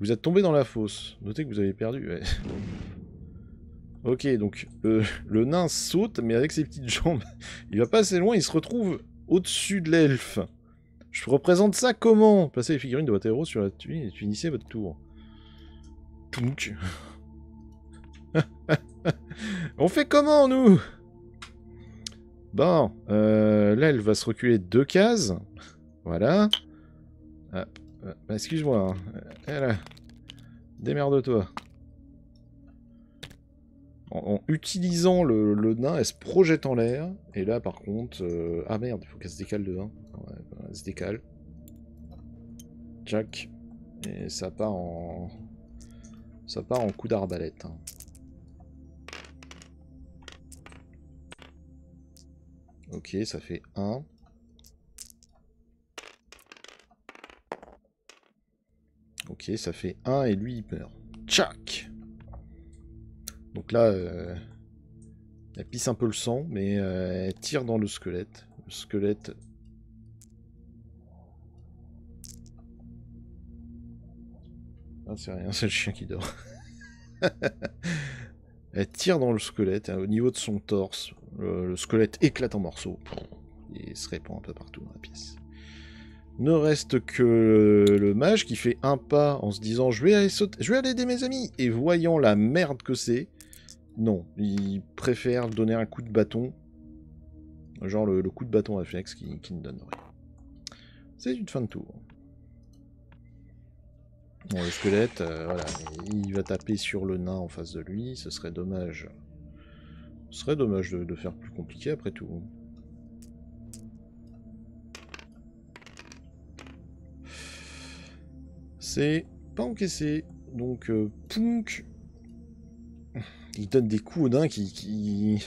Vous êtes tombé dans la fosse. Notez que vous avez perdu. Ouais. Ok, donc le nain saute, mais avec ses petites jambes. Il va pas assez loin, il se retrouve au-dessus de l'elfe. Je représente ça comment? Placez les figurines de votre héros sur la tuile et finissez votre tour. Tounk. On fait comment, nous? Bon, là, elle va se reculer 2 cases. Voilà. Ah, excuse-moi. Hein. Démerde-toi. En utilisant le nain, elle se projette en l'air. Et là, par contre... Ah merde, il faut qu'elle se décale de 1. Ouais, elle se décale. Jack. Et ça part en... Ça part en coup d'arbalète. Hein. Ok, ça fait 1. Ok, ça fait 1 et lui il meurt. Tchac. Donc là, elle pisse un peu le sang, mais elle tire dans le squelette. Le squelette... Ah, c'est rien, c'est le chien qui dort. Elle tire dans le squelette, hein, au niveau de son torse. Le squelette éclate en morceaux. Il se répand un peu partout dans la pièce. Ne reste que le mage qui fait un pas en se disant je vais aller sauter, je vais aller aider mes amis. Et voyant la merde que c'est, non, il préfère donner un coup de bâton. Genre le coup de bâton réflexe qui ne donne rien. C'est une fin de tour. Bon, le squelette, voilà, il va taper sur le nain en face de lui. Ce serait dommage. Ce serait dommage de faire plus compliqué après tout. C'est pas encaissé. Donc, Punk, il donne des coups au nain qui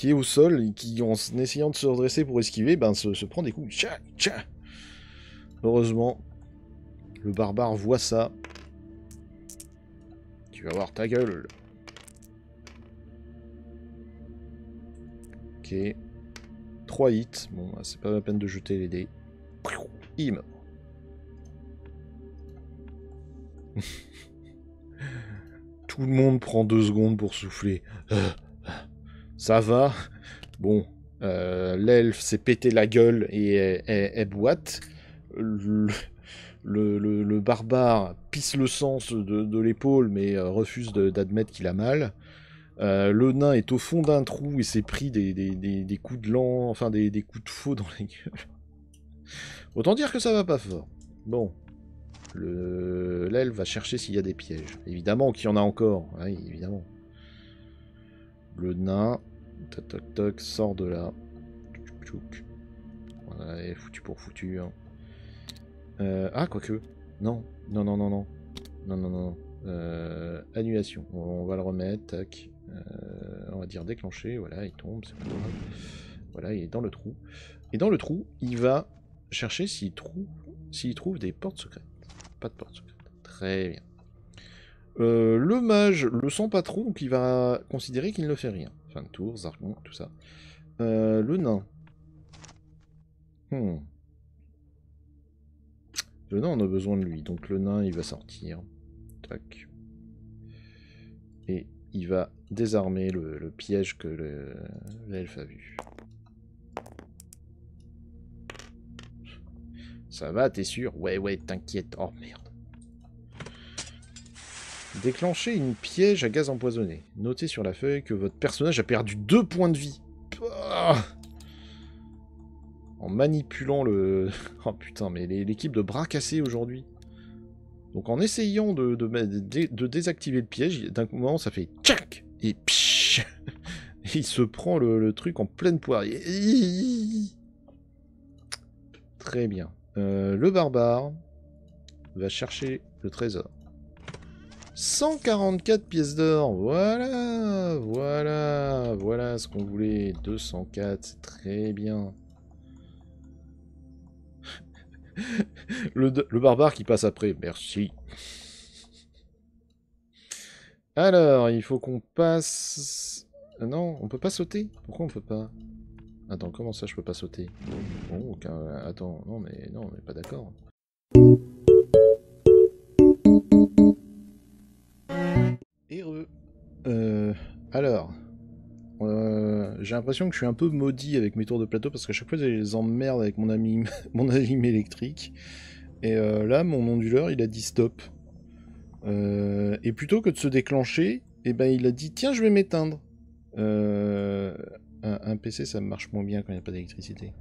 est au sol et qui, en essayant de se redresser pour esquiver, ben, se prend des coups. Tcha, tcha. Heureusement, le barbare voit ça. Tu vas voir ta gueule. Ok. 3 hits. Bon, c'est pas la peine de jeter les dés. Il est mort. Tout le monde prend 2 secondes pour souffler. Ça va. Bon, l'elfe s'est pété la gueule et elle boite. Le barbare pisse le sang de l'épaule, mais refuse d'admettre qu'il a mal. Le nain est au fond d'un trou et s'est pris des coups de lance, enfin des coups de faux dans la gueule. Autant dire que ça va pas fort. Bon. L'elfe va chercher s'il y a des pièges. Évidemment qu'il y en a encore. Oui, évidemment. Le nain, toc toc toc, sort de là. Tchouk. Voilà, est foutu pour foutu. Hein. Ah, quoique. Non, non, non, non, non. Non, non, non. Annulation. On va le remettre. Tac. On va dire déclencher. Voilà, il tombe. C'est pas grave. Voilà, il est dans le trou. Et dans le trou, il va chercher s'il trouve des portes secrètes. Pas de porte secrète. Très bien. Le mage le sent pas trop, donc il va considérer qu'il ne fait rien. Fin de tour, Zargon, tout ça. Le nain. Le nain, on a besoin de lui. Donc le nain, il va sortir. Tac. Et il va désarmer le piège que l'elfe a vu. Ça va, t'es sûr? Ouais, ouais, t'inquiète. Oh, merde. Déclenchez une piège à gaz empoisonné. Notez sur la feuille que votre personnage a perdu 2 points de vie. En manipulant le... Oh putain, mais l'équipe de bras cassés aujourd'hui. Donc en essayant de désactiver le piège, d'un moment ça fait tchac et psh. Et il se prend le truc en pleine poire. Très bien. Le barbare va chercher le trésor. 144 pièces d'or, voilà, voilà, voilà ce qu'on voulait. 204, c'est très bien. Le barbare qui passe après, merci. Alors, il faut qu'on passe... Non, on peut pas sauter? Pourquoi on peut pas? Attends, comment ça je peux pas sauter? Bon, okay, attends, non mais on n'est pas d'accord. Heureux. Alors... j'ai l'impression que je suis un peu maudit avec mes tours de plateau parce qu'à chaque fois je les emmerde avec mon anime électrique. Et là, mon onduleur, il a dit stop. Et plutôt que de se déclencher, eh ben, il a dit tiens, je vais m'éteindre. Un PC, ça marche moins bien quand il n'y a pas d'électricité.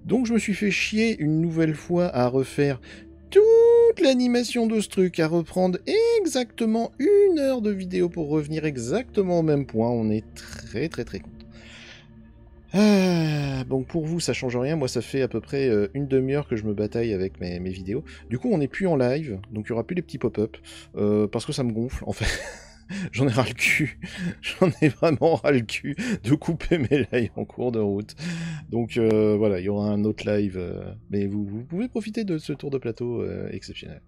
Donc je me suis fait chier une nouvelle fois à refaire toute l'animation de ce truc, à reprendre exactement 1 heure de vidéo pour revenir exactement au même point. On est très très très content. Bon, pour vous, ça change rien. Moi, ça fait à peu près 1 demi-heure que je me bataille avec mes vidéos. Du coup, on n'est plus en live, donc il n'y aura plus les petits pop-up, parce que ça me gonfle, en fait. J'en ai ras le cul. J'en ai vraiment ras le cul de couper mes lives en cours de route. Donc voilà, il y aura un autre live. Mais vous pouvez profiter de ce tour de plateau exceptionnel.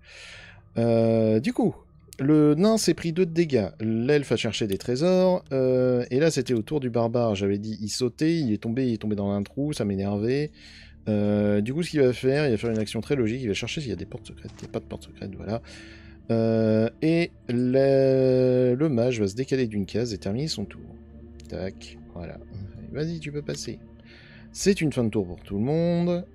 Du coup, le nain s'est pris 2 de dégâts. L'elfe a cherché des trésors. Et là, c'était au tour du barbare. J'avais dit, il sautait, il est tombé dans un trou. Ça m'énervait. Du coup, ce qu'il va faire, il va faire une action très logique. Il va chercher s'il y a des portes secrètes. Il n'y a pas de porte secrète, voilà. Et le mage va se décaler d'une case et terminer son tour. Tac, voilà. Vas-y, tu peux passer. C'est une fin de tour pour tout le monde.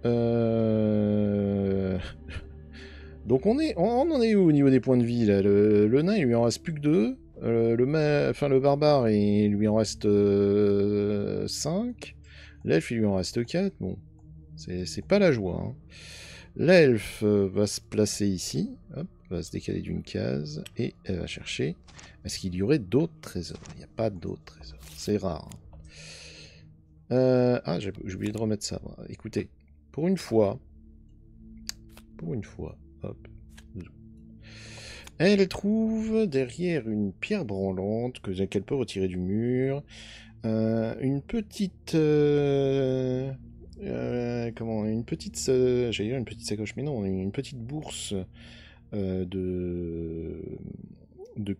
Donc on en est où au niveau des points de vie là? Le nain, il lui en reste plus que 2. Le barbare, il lui en reste 5. L'elfe, il lui en reste 4. Bon, c'est pas la joie. Hein. L'elfe va se placer ici. Hop, va se décaler d'une case. Et elle va chercher. Est-ce qu'il y aurait d'autres trésors? Il n'y a pas d'autres trésors. C'est rare. Ah, j'ai oublié de remettre ça. Écoutez, pour une fois, hop, elle trouve derrière une pierre branlante qu'elle peut retirer du mur une petite j'allais dire une petite sacoche, mais non, une petite bourse de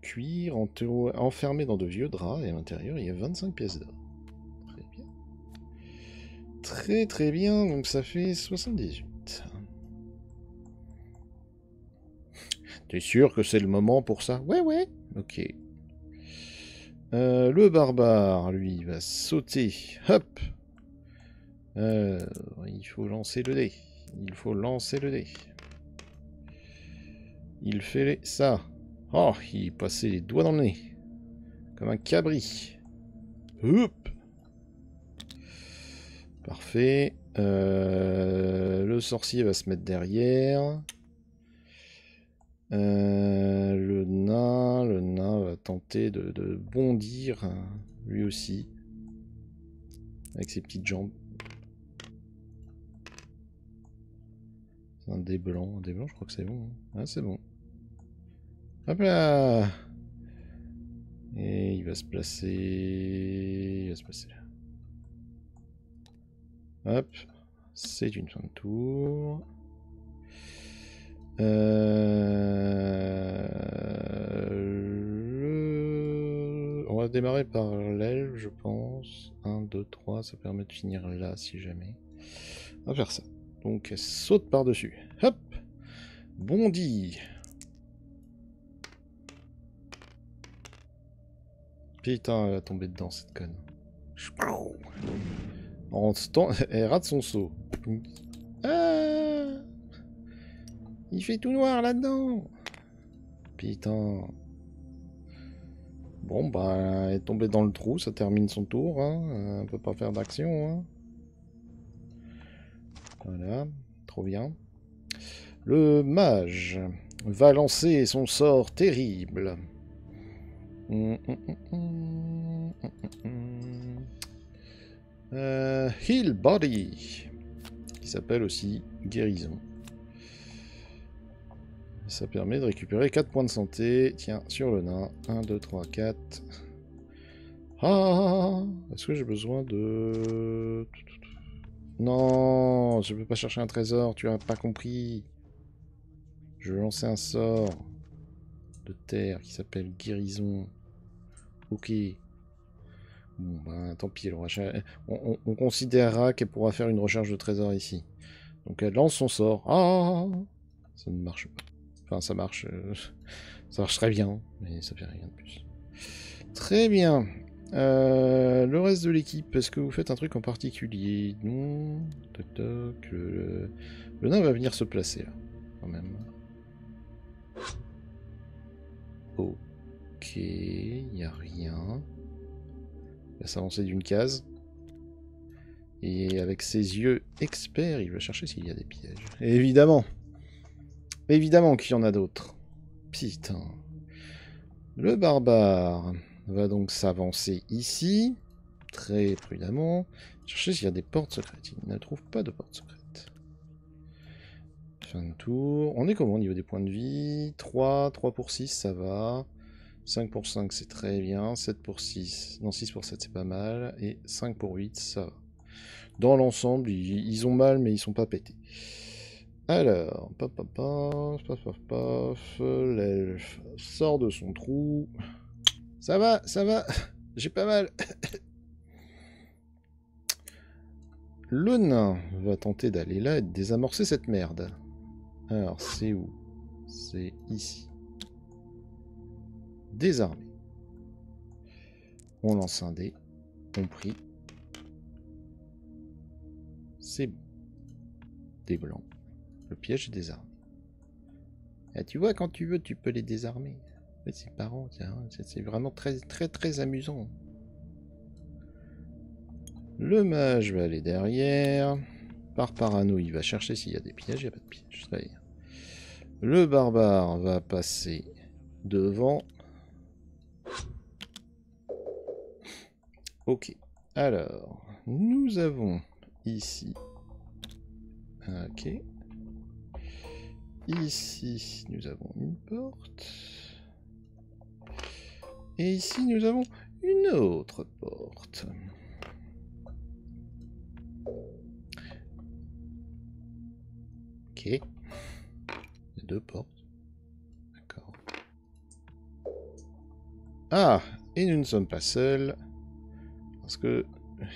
cuir enfermée dans de vieux draps, et à l'intérieur il y a 25 pièces d'or. Très bien. Très très bien, donc ça fait 78. T'es sûr que c'est le moment pour ça? Ouais, ouais. Ok. Le barbare, lui, va sauter. Hop. Il faut lancer le dé. Il faut lancer le dé. Il fait ça. Oh, il passait les doigts dans le nez. Comme un cabri. Hop. Parfait. Le sorcier va se mettre derrière. Le nain va tenter de bondir, lui aussi, avec ses petites jambes. C'est un dé blanc, je crois que c'est bon. Hein. Ah, c'est bon. Hop là! Et il va se placer... là. Hop. C'est une fin de tour. On va démarrer par l'aile, je pense. 1, 2, 3, ça permet de finir là si jamais. On va faire ça. Donc elle saute par-dessus. Hop! Bondit. Putain, elle a tombé dedans cette conne. En temps, elle rate son saut. Ah! Il fait tout noir là-dedans. Putain. Bon, bah, elle est tombée dans le trou, ça termine son tour. Hein. On peut pas faire d'action. Hein. Voilà, trop bien. Le mage va lancer son sort terrible. Heal Body, qui s'appelle aussi guérison. Ça permet de récupérer 4 points de santé. Tiens, sur le nain. 1, 2, 3, 4. Ah! Est-ce que j'ai besoin de... Non, je peux pas chercher un trésor, tu as pas compris. Je vais lancer un sort de terre qui s'appelle guérison. Ok. Bon, ben, tant pis. On considérera qu'elle pourra faire une recherche de trésor ici. Donc elle lance son sort. Ah! Ça ne marche pas. Enfin, ça marche. Ça marche très bien, mais ça fait rien de plus. Très bien. Le reste de l'équipe, est-ce que vous faites un truc en particulier? Non. Toc, toc. Le nain va venir se placer là, quand même. Ok, il n'y a rien. Il va s'avancer d'une case. Et avec ses yeux experts, il va chercher s'il y a des pièges. Et évidemment. Évidemment qu'il y en a d'autres. Putain. Le barbare va donc s'avancer ici, très prudemment, chercher s'il y a des portes secrètes. Il ne trouve pas de portes secrètes. Fin de tour. On est comment au niveau des points de vie? 3 pour 6, ça va. 5 pour 5, c'est très bien. 7 pour 6, non 6 pour 7, c'est pas mal. Et 5 pour 8, ça va. Dans l'ensemble, ils ont mal, mais ils sont pas pétés. Alors, paf, l'elfe sort de son trou. Ça va, j'ai pas mal. Le nain va tenter d'aller là et de désamorcer cette merde. Alors, c'est où? C'est ici. désarmer. On lance un dé. On prie. C'est bon. Des blancs. Le piège est désarmé. Et tu vois, quand tu veux, tu peux les désarmer. Mais c'est parents, c'est vraiment très amusant. Le mage va aller derrière. Par parano, il va chercher s'il y a des pièges. Il n'y a pas de piège. Ça y est. Le barbare va passer devant. Ok. Alors, nous avons ici. Ok. Ici, nous avons une porte. Et ici, nous avons une autre porte. Ok. Il y a deux portes. D'accord. Ah, et nous ne sommes pas seuls. Parce que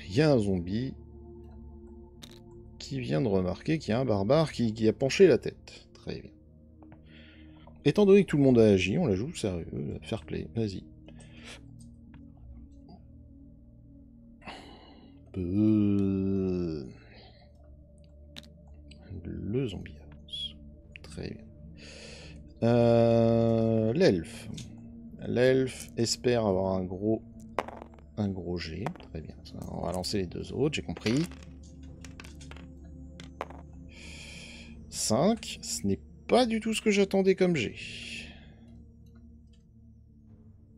il y a un zombie qui vient de remarquer qu'il y a un barbare qui a penché la tête. Très bien. Étant donné que tout le monde a agi, on la joue sérieux. Fair play, vas-y. Le zombie avance. Très bien. L'elfe. L'elfe espère avoir un gros G. Très bien. On va lancer les deux autres, j'ai compris. 5. Ce n'est pas du tout ce que j'attendais comme G.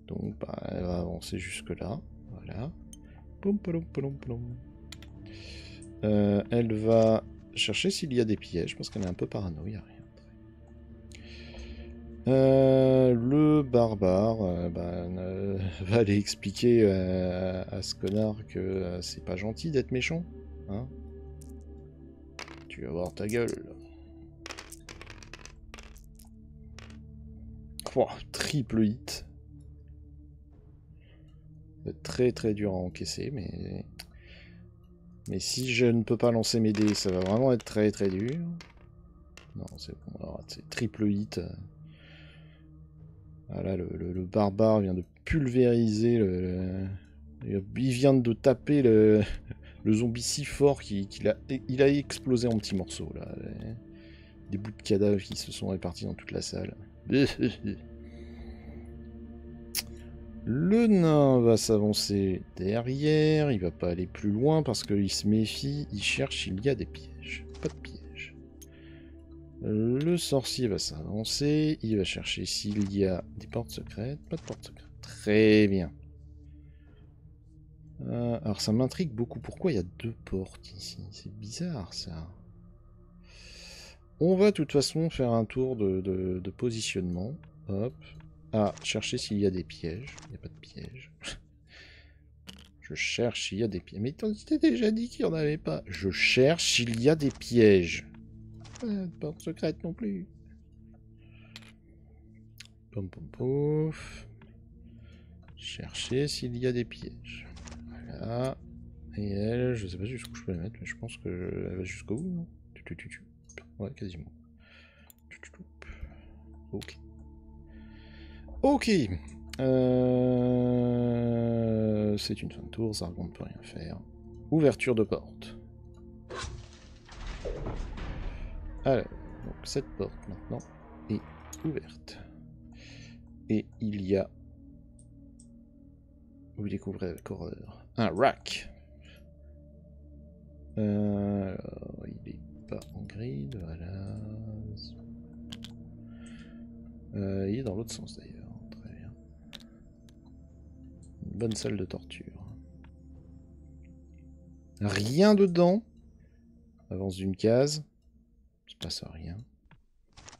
Donc, bah, elle va avancer jusque-là. Voilà. Elle va chercher s'il y a des pièges, parce qu'elle est un peu parano, il n'y a rien. Le barbare va aller expliquer à ce connard que c'est pas gentil d'être méchant. Hein, tu vas voir ta gueule. Oh, triple hit. C'est très dur à encaisser, mais si je ne peux pas lancer mes dés, ça va vraiment être très dur. Non, c'est bon, alors c'est triple hit. Voilà, le barbare vient de pulvériser il vient de taper le zombie si fort qu'il a explosé en petits morceaux, là. Des bouts de cadavres qui se sont répartis dans toute la salle. Le nain va s'avancer derrière, il va pas aller plus loin parce qu'il se méfie, il cherche s'il y a des pièges. Pas de pièges. Le sorcier va s'avancer, il va chercher s'il y a des portes secrètes. Pas de portes secrètes. Très bien. Alors ça m'intrigue beaucoup. Pourquoi il y a deux portes ici? C'est bizarre ça. On va de toute façon faire un tour de positionnement. Hop. Ah, chercher s'il y a des pièges. Il n'y a pas de pièges. Je cherche s'il y a des pièges. Mais t'as déjà dit qu'il n'y en avait pas. Je cherche s'il y a des pièges. Pas de porte secrète non plus. Pom pom pouf. Chercher s'il y a des pièges. Voilà. Et elle, je sais pas jusqu'où je peux la mettre, mais je pense qu'elle va jusqu'au bout, non? Ouais, quasiment. Ok. Ok. C'est une fin de tour, Zargon ne peut rien faire. Ouverture de porte. Alors, donc cette porte maintenant est ouverte. Et il y a... Vous découvrez avec horreur un rack. Alors, il est pas en grid, voilà. Il est dans l'autre sens d'ailleurs, très bien. Une bonne salle de torture. Rien dedans. Avance d'une case. Il se passe rien.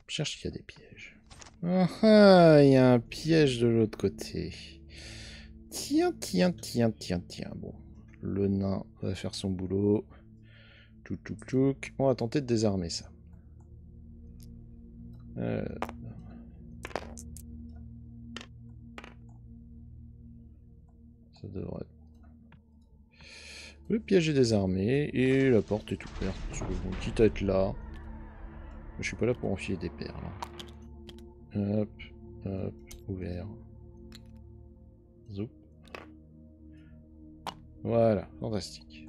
Cherche s'il y a des pièges. Ah, il y a un piège de l'autre côté. Tiens. Bon, le nain va faire son boulot. Tchouk. On va tenter de désarmer ça. Ça devrait... Le piège est désarmé et la porte est ouverte. Parce que bon, quitte à être là, je suis pas là pour enfiler des perles. Hop, ouvert. Zoup. Voilà, fantastique.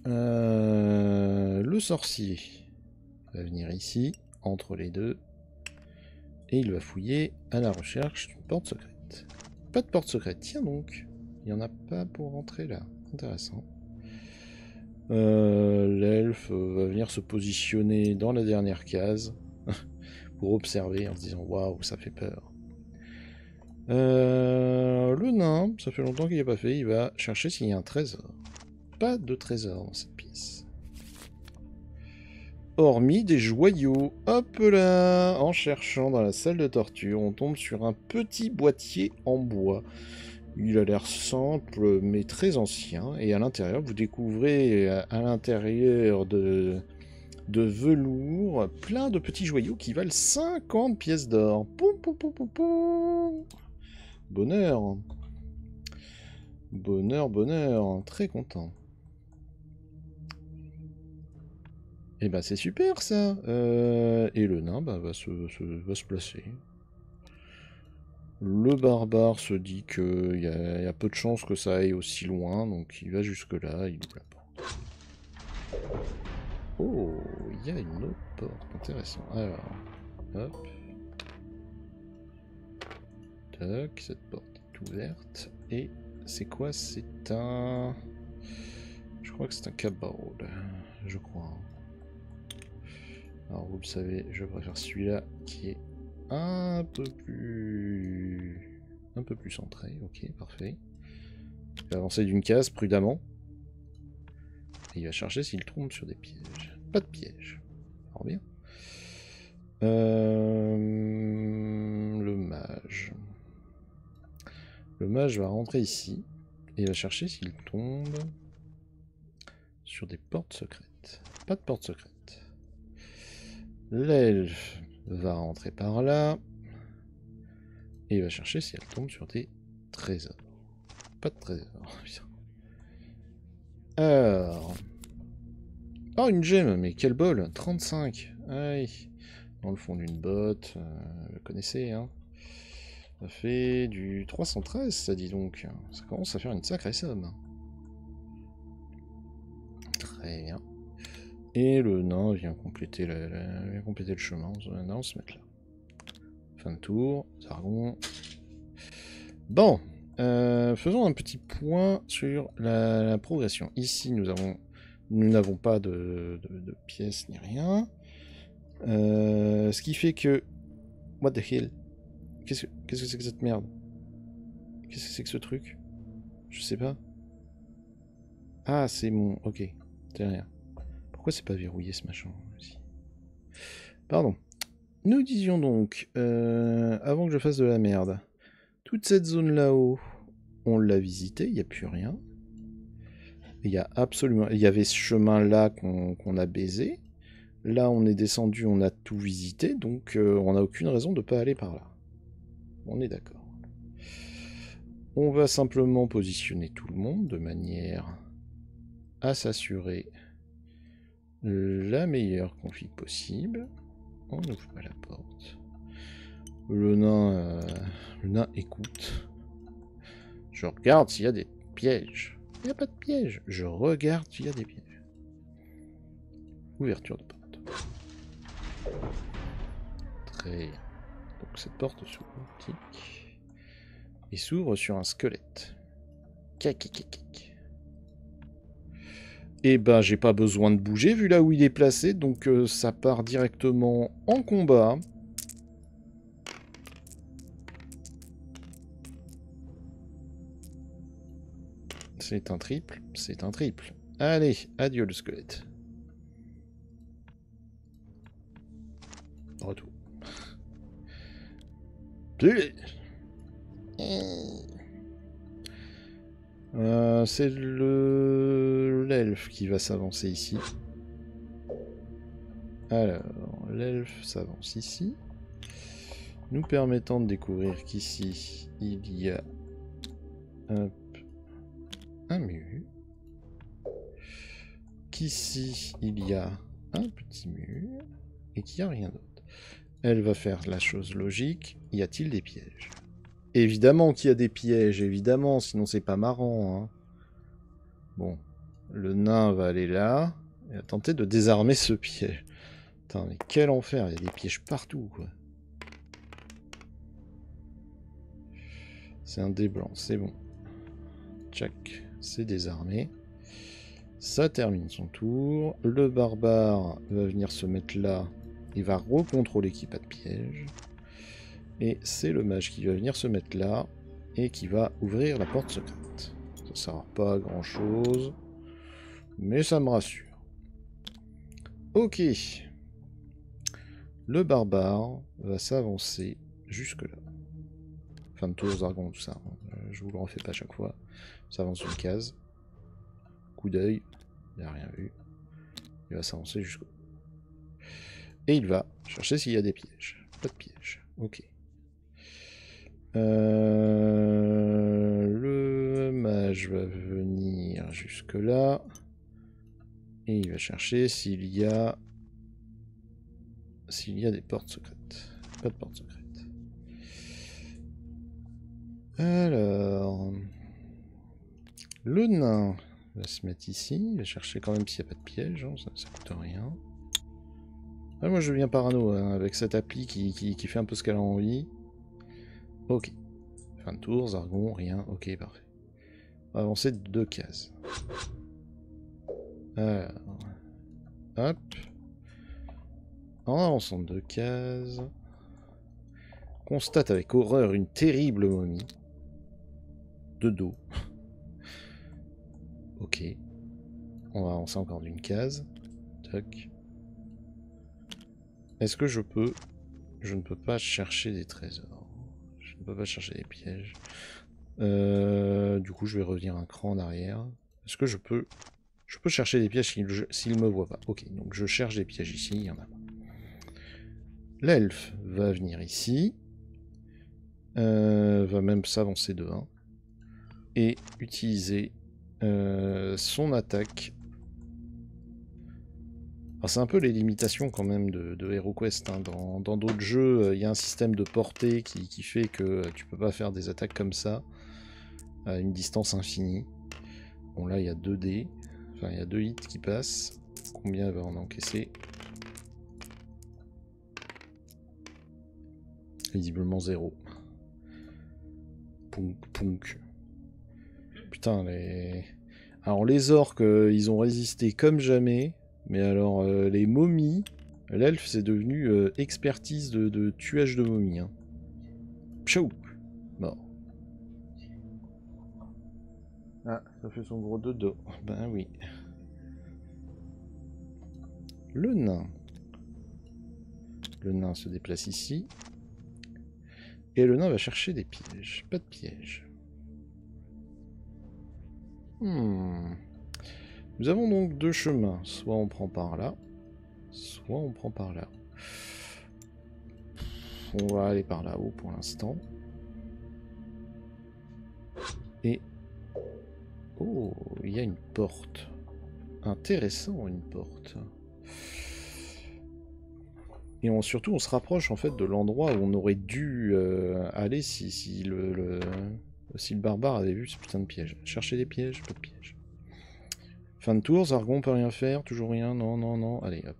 Le sorcier va venir ici, entre les deux, et il va fouiller à la recherche d'une porte secrète. Pas de porte secrète, tiens donc. Il n'y en a pas pour rentrer là. Intéressant. L'elfe va venir se positionner dans la dernière case pour observer en se disant waouh, ça fait peur. Le nain, ça fait longtemps qu'il n'y a pas fait, il va chercher s'il y a un trésor. Pas de trésor dans cette pièce. Hormis des joyaux. Hop là! En cherchant dans la salle de torture, on tombe sur un petit boîtier en bois. Il a l'air simple, mais très ancien. Et à l'intérieur, vous découvrez à l'intérieur de velours plein de petits joyaux qui valent 50 pièces d'or. Poum, poum, poum, poum, poum. Bonheur. Bonheur, bonheur. Très content. Et bah c'est super ça. Et le nain va se placer. Le barbare se dit qu'il y a peu de chances que ça aille aussi loin, donc il va jusque là, il ouvre la porte. Oh, il y a une autre porte, intéressant. Alors, hop. Tac, cette porte est ouverte. Et c'est quoi? C'est un... Je crois que c'est un cabaret, je crois. Alors vous le savez, je préfère celui-là qui est un peu plus centré. Ok, parfait. Il va avancer d'une case prudemment. Et il va chercher s'il tombe sur des pièges. Pas de piège. Alors bien. Le mage. Le mage va rentrer ici. Et il va chercher s'il tombe sur des portes secrètes. Pas de porte secrète. L'elfe va rentrer par là. Et il va chercher si elle tombe sur des trésors. Pas de trésors. Alors. Oh, une gemme, mais quel bol! 35. Aïe. Dans le fond d'une botte. Vous connaissez, hein. Ça fait du 313, ça dit donc. Ça commence à faire une sacrée somme. Très bien. Et le nain vient compléter le chemin. On se met là. Fin de tour. Zargon. Bon. Faisons un petit point sur la progression. Ici, nous n'avons pas de pièces ni rien. Ce qui fait que... What the hell? Qu'est-ce que c'est que cette merde? Qu'est-ce que c'est que ce truc? Je sais pas. Ah, c'est mon... Ok. C'est rien. Pourquoi c'est pas verrouillé ce machin aussi? Pardon. Nous disions donc, avant que je fasse de la merde, toute cette zone là-haut, on l'a visitée, il n'y a plus rien. Il y a absolument... Il y avait ce chemin-là qu'on a baisé. Là, on est descendu, on a tout visité, donc on n'a aucune raison de ne pas aller par là. On est d'accord. On va simplement positionner tout le monde de manière à s'assurer la meilleure config possible. On n'ouvre pas la porte. Le nain écoute. Je regarde s'il y a des pièges. Il n'y a pas de piège. Je regarde s'il y a des pièges. Ouverture de porte. Très bien. Donc cette porte s'ouvre. Tic. Et s'ouvre sur un squelette. Cac. Et ben j'ai pas besoin de bouger vu là où il est placé, donc ça part directement en combat. C'est un triple, c'est un triple. Allez, adieu le squelette. Retour. C'est l'elfe qui va s'avancer ici. Alors, l'elfe s'avance ici, nous permettant de découvrir qu'ici, il y a un mur. Qu'ici, il y a un petit mur. Et qu'il n'y a rien d'autre. Elle va faire la chose logique. Y a-t-il des pièges? Évidemment qu'il y a des pièges, évidemment, sinon c'est pas marrant. Hein. Bon, le nain va aller là et va tenter de désarmer ce piège. Putain, mais quel enfer, il y a des pièges partout, quoi. C'est un dé blanc, c'est bon. Tchac, c'est désarmé. Ça termine son tour. Le barbare va venir se mettre là. Il va recontrôler qu'il n'y a pas de piège. Et c'est le mage qui va venir se mettre là. Et qui va ouvrir la porte secrète. Ça ne sert pas à grand chose. Mais ça me rassure. Ok. Le barbare va s'avancer jusque là. Fin de tour, Zargon, tout ça. Je vous le refais pas à chaque fois. Ça avance une case. Coup d'œil. Il n'a rien vu. Il va s'avancer jusqu'au. Et il va chercher s'il y a des pièges. Pas de pièges. Ok. Le mage va venir jusque là. Et il va chercher s'il y a des portes secrètes. Pas de portes secrètes. Alors, le nain va se mettre ici. Il va chercher quand même s'il n'y a pas de piège. Hein, ça coûte rien. Ah, moi je deviens parano hein, avec cette appli qui fait un peu ce qu'elle a envie. Ok. Fin de tour, Zargon, rien. Ok, parfait. On va avancer de 2 cases. Alors. Hop. En avançant de 2 cases. Constate avec horreur une terrible momie. De dos. Ok. On va avancer encore d'une case. Toc. Est-ce que je peux... Je ne peux pas chercher des trésors. Je ne peux pas chercher des pièges. Du coup, je vais revenir un cran en arrière. Est-ce que je peux... Je peux chercher des pièges s'il ne me voit pas. Ok, donc je cherche des pièges ici, il y en a pas. L'elfe va venir ici. Va même s'avancer de 1. Et utiliser son attaque. C'est un peu les limitations quand même de HeroQuest. Hein. Dans d'autres jeux, il y a un système de portée qui fait que tu peux pas faire des attaques comme ça à une distance infinie. Bon là il y a 2 dés. Enfin il y a 2 hits qui passent. Combien va en encaisser? Visiblement 0. Punk, punk. Putain les... Alors les orques ils ont résisté comme jamais. Mais alors, les momies, l'elfe c'est devenu expertise de tuage de momies. Hein. Pshou! Mort. Ah, ça fait son gros dodo. Ben oui. Le nain. Le nain se déplace ici. Et le nain va chercher des pièges. Pas de pièges. Nous avons donc 2 chemins. Soit on prend par là, soit on prend par là. On va aller par là-haut pour l'instant. Et... Oh, il y a une porte. Intéressant, une porte. Et surtout, on se rapproche en fait de l'endroit où on aurait dû aller si le barbare avait vu ce putain de piège. Chercher des pièges, pas de pièges. Fin de tour, Zargon peut rien faire, toujours rien, non, non, non, allez hop.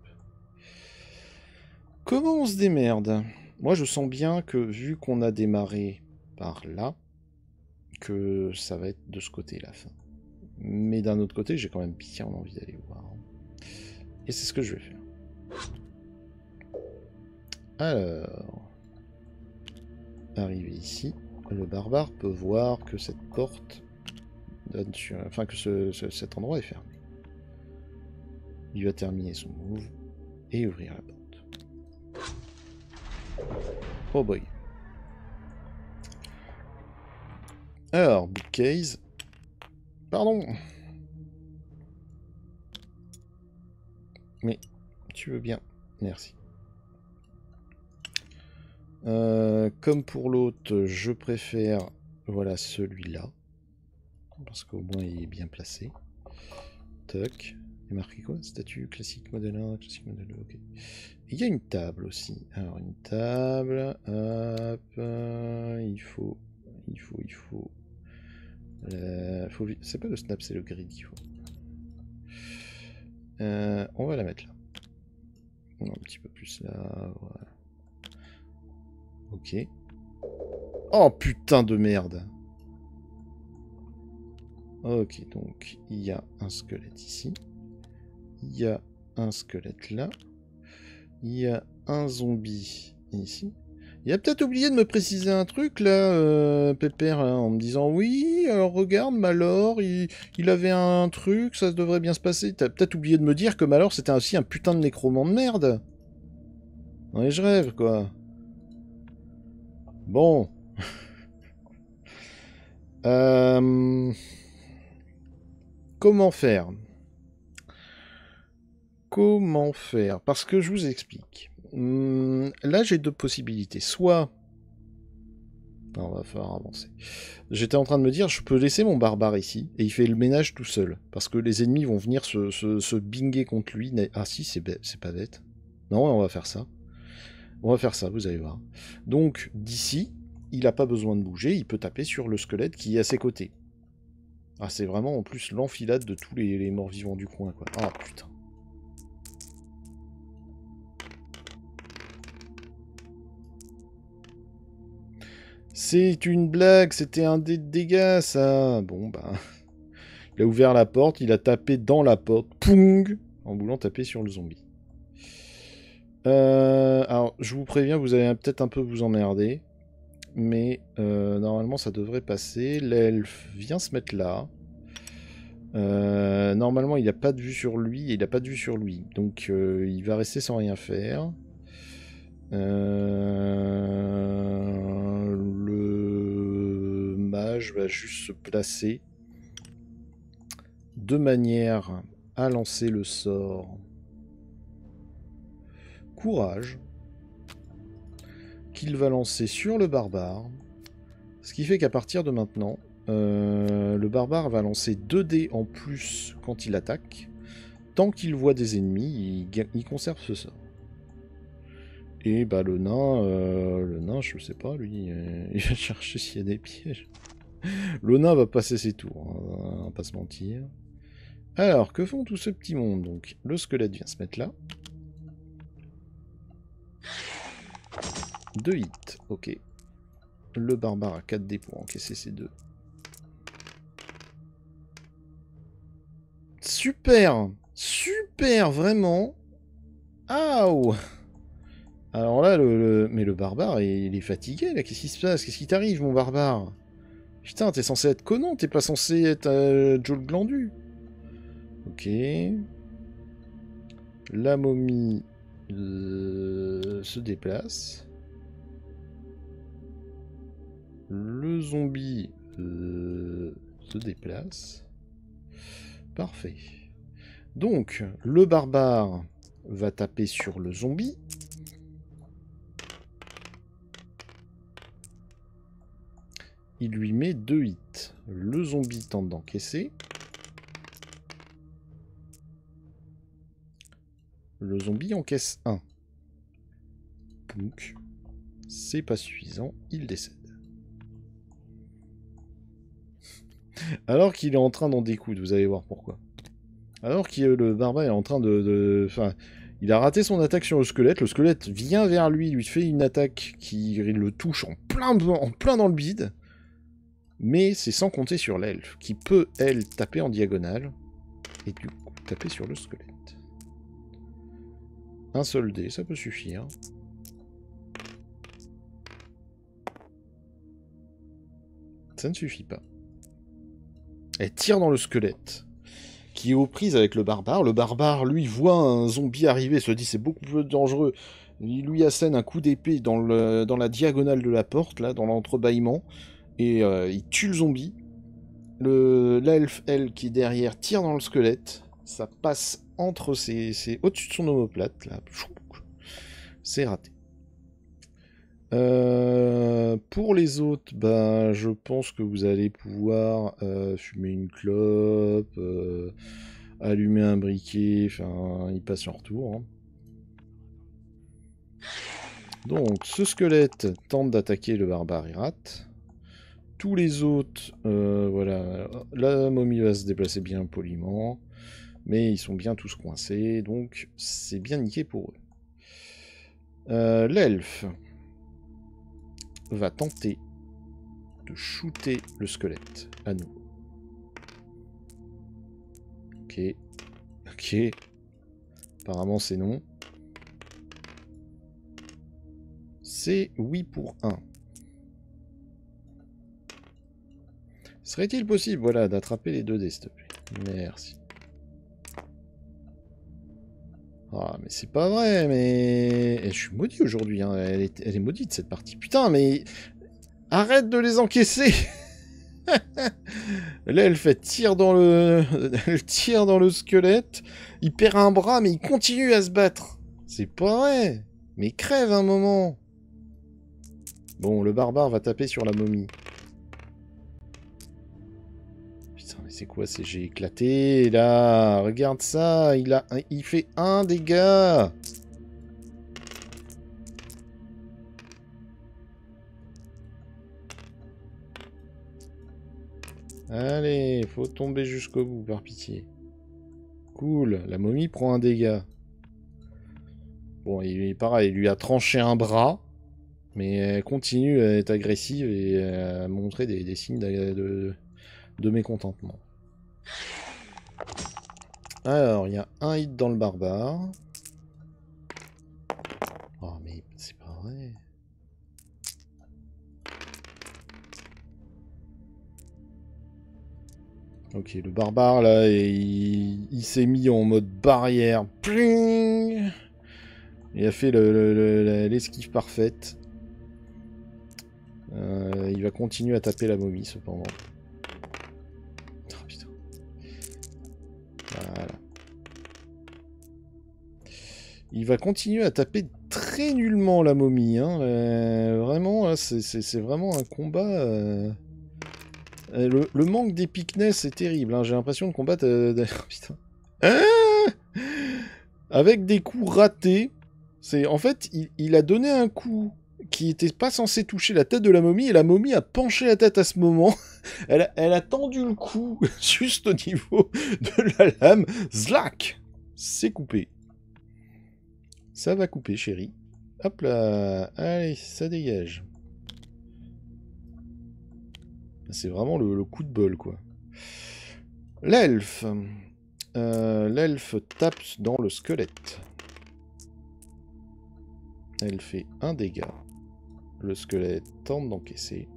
Comment on se démerde? Moi je sens bien que vu qu'on a démarré par là, que ça va être de ce côté la fin. Mais d'un autre côté, j'ai quand même bien envie d'aller voir. Et c'est ce que je vais faire. Alors... Arrivé ici, le barbare peut voir que cette porte donne sur... Enfin que cet endroit est fermé. Il va terminer son move et ouvrir la porte. Oh boy. Alors, bookcase. Pardon. Mais tu veux bien. Merci. Comme pour l'autre, je préfère voilà celui-là. Parce qu'au moins il est bien placé. Toc. Il est marqué quoi? Statut classique modèle 1, classique modèle 2, ok. Il y a une table aussi. Alors une table, hop, il faut C'est pas le snap, c'est le grid qu'il faut. On va la mettre là. Un petit peu plus là, voilà. Ok. Oh putain de merde. Ok, donc il y a un squelette ici. Il y a un squelette là. Il y a un zombie ici. Il a peut-être oublié de me préciser un truc là, Pépère, hein, en me disant oui, alors regarde, Malor, il avait un truc, ça devrait bien se passer. T'as peut-être oublié de me dire que Malor c'était aussi un putain de nécromant de merde. Ouais, je rêve quoi. Bon. Comment faire? Comment faire? Parce que je vous explique. Là, j'ai deux possibilités. Soit... Non, on va falloir avancer. J'étais en train de me dire, je peux laisser mon barbare ici, et il fait le ménage tout seul. Parce que les ennemis vont venir se binger contre lui. Ah si, c'est pas bête. Non, on va faire ça. On va faire ça, vous allez voir. Donc, d'ici, il n'a pas besoin de bouger, il peut taper sur le squelette qui est à ses côtés. Ah, c'est vraiment en plus l'enfilade de tous les morts-vivants du coin, quoi. Ah, putain. C'est une blague, c'était un dé de dégâts, ça. Bon, bah... Il a ouvert la porte, il a tapé dans la porte. Poung! En voulant taper sur le zombie. Alors, je vous préviens, vous allez peut-être un peu vous emmerder. Mais normalement, ça devrait passer. L'elfe vient se mettre là. Normalement, il n'a pas de vue sur lui et il n'a pas de vue sur lui. Donc, il va rester sans rien faire. Le mage va juste se placer de manière à lancer le sort Courage qu'il va lancer sur le barbare. Ce qui fait qu'à partir de maintenant, le barbare va lancer 2 dés en plus quand il attaque. Tant qu'il voit des ennemis, il conserve ce sort. Et bah le nain, je sais pas, lui, il va chercher s'il y a des pièges. Le nain va passer ses tours, hein, on va pas se mentir. Alors, que font tout ce petit monde? Donc, le squelette vient se mettre là. 2 hits, ok. Le barbare a 4 dés pour encaisser ces 2. Super! Super, vraiment! Aouh! Alors là, mais le barbare, il est fatigué, là. Qu'est-ce qui se passe? Qu'est-ce qui t'arrive, mon barbare? Putain, t'es censé être Conan, t'es pas censé être Joe le Glandu. Ok. La momie se déplace. Le zombie se déplace. Parfait. Donc, le barbare va taper sur le zombie. Il lui met 2 hits. Le zombie tente d'encaisser. Le zombie encaisse 1. Donc, c'est pas suffisant, il décède. Alors qu'il est en train d'en découdre, vous allez voir pourquoi. Alors que le barbare est en train Enfin, il a raté son attaque sur le squelette vient vers lui, lui fait une attaque qui le touche en plein dans le bide. Mais c'est sans compter sur l'elfe, qui peut, elle, taper en diagonale, et du coup, taper sur le squelette. Un seul dé, ça peut suffire. Ça ne suffit pas. Elle tire dans le squelette, qui est aux prises avec le barbare. Le barbare, lui, voit un zombie arriver, se dit c'est beaucoup plus dangereux. Il lui assène un coup d'épée dans la diagonale de la porte, là, dans l'entrebâillement. Et il tue le zombie. L'elfe, elle, qui est derrière, tire dans le squelette. Ça passe entre au-dessus de son omoplate, là. C'est raté. Pour les autres, bah, je pense que vous allez pouvoir fumer une clope, allumer un briquet, enfin, il passe leur tour. Hein. Donc, ce squelette tente d'attaquer le barbare, il rate. tous les autres, voilà, la momie va se déplacer bien poliment, mais ils sont bien tous coincés, donc c'est bien niqué pour eux. L'elfe va tenter de shooter le squelette à nouveau. Ok. Ok. Apparemment c'est non. C'est oui pour 1. Serait-il possible, voilà, d'attraper les 2 dés, s'il te plaît? Merci. Ah, mais c'est pas vrai, mais... je suis maudit aujourd'hui, hein. Elle est maudite, cette partie. Putain, mais... arrête de les encaisser. Là, elle fait tire dans le... elle tire dans le squelette. Il perd un bras, mais il continue à se battre. C'est pas vrai. Mais crève un moment. Bon, le barbare va taper sur la momie. Putain, mais c'est quoi? J'ai éclaté, là. Regarde ça. Il fait 1 dégât. Allez, faut tomber jusqu'au bout, par pitié. Cool, la momie prend un dégât. Bon, il est pareil, il lui a tranché un bras, mais elle continue à être agressive et à montrer des signes de mécontentement. Alors, il y a un hit dans le barbare. Oh, mais c'est pas vrai. Ok, le barbare, là, il s'est mis en mode barrière. Pling. Il a fait l'esquive parfaite. Il va continuer à taper la momie, cependant. Oh, putain. Voilà. Il va continuer à taper très nullement la momie. Hein. Vraiment, c'est vraiment un combat... Le manque d'épicness est terrible. Hein. J'ai l'impression de combattre... putain. Avec des coups ratés. En fait, il a donné un coup qui était pas censé toucher la tête de la momie, et la momie a penché la tête à ce moment. Elle a tendu le cou juste au niveau de la lame. Zlac! C'est coupé. Ça va couper, chérie. Hop là. Allez, ça dégage. C'est vraiment le coup de bol, quoi. L'elfe. L'elfe tape dans le squelette. Elle fait 1 dégât. Le squelette tente d'encaisser.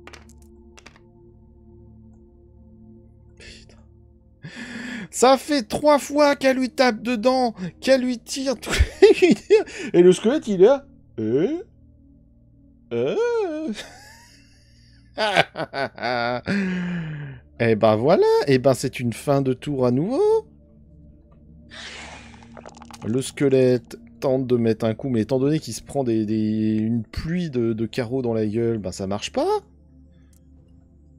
Putain. Ça fait 3 fois qu'elle lui tape dedans, qu'elle lui tire. Et le squelette, il est là. Et ben voilà. Et ben c'est une fin de tour à nouveau. Le squelette tente de mettre un coup, mais étant donné qu'il se prend une pluie de carreaux dans la gueule, ben ça marche pas.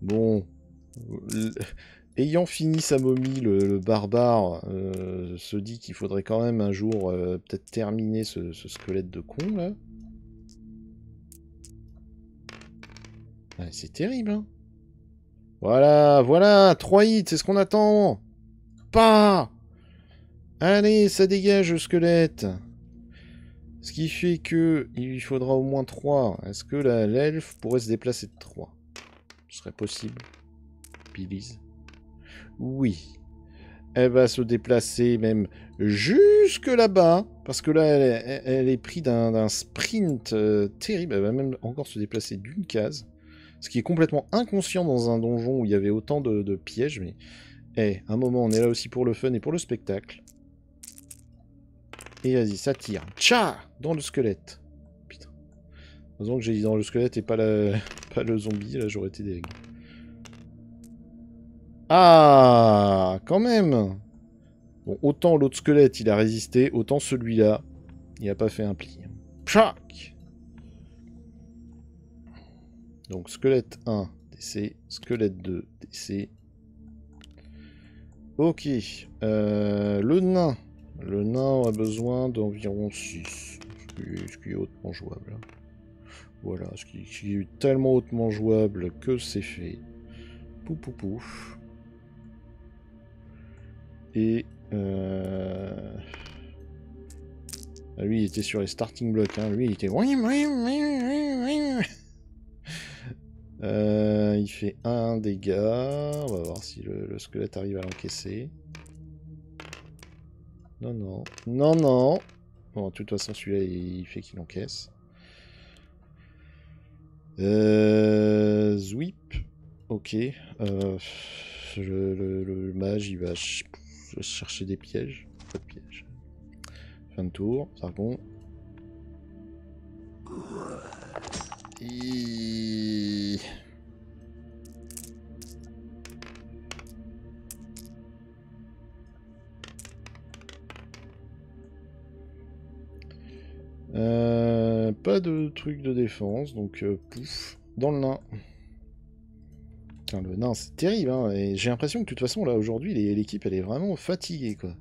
Bon. Ayant fini sa momie, le barbare se dit qu'il faudrait quand même un jour peut-être terminer ce squelette de con, là. Ouais, c'est terrible, hein. Voilà, voilà, 3 hits, c'est ce qu'on attend. Pas. Allez, ça dégage le squelette. Ce qui fait que il lui faudra au moins 3. Est-ce que l'elfe pourrait se déplacer de 3? Ce serait possible. Billise. Oui. Elle va se déplacer même jusque là-bas. Parce que là, elle est prise d'un sprint terrible. Elle va même encore se déplacer d'une case. Ce qui est complètement inconscient dans un donjon où il y avait autant de pièges. Mais, un moment, on est là aussi pour le fun et pour le spectacle. Et vas-y, ça tire. Tcha! Dans le squelette. Putain. Heureusement que j'ai dit dans le squelette et pas le zombie. Là, j'aurais été deg. Ah! Quand même! Bon, autant l'autre squelette, il a résisté, autant celui-là, il a pas fait un pli. Tchac! Donc, squelette 1, DC. Squelette 2, DC. Ok. Le nain. Le nain a besoin d'environ 6. Ce qui est hautement jouable. Voilà, ce qui est tellement hautement jouable que c'est fait. Pouf, pouf, pouf. Et... Ah, lui, il était sur les starting blocks. Hein. Lui, il était... il fait 1 dégât. On va voir si le squelette arrive à l'encaisser. Non, non. Non, non. Bon, de toute façon, celui-là, il fait qu'il encaisse. Zwip. Ok. Le mage, il va chercher des pièges. Pas de pièges. Fin de tour. Sargon. Pas de truc de défense, donc pouf, dans le nain. Putain, le nain, c'est terrible, hein, et j'ai l'impression que de toute façon, là, aujourd'hui, l'équipe, elle est vraiment fatiguée, quoi.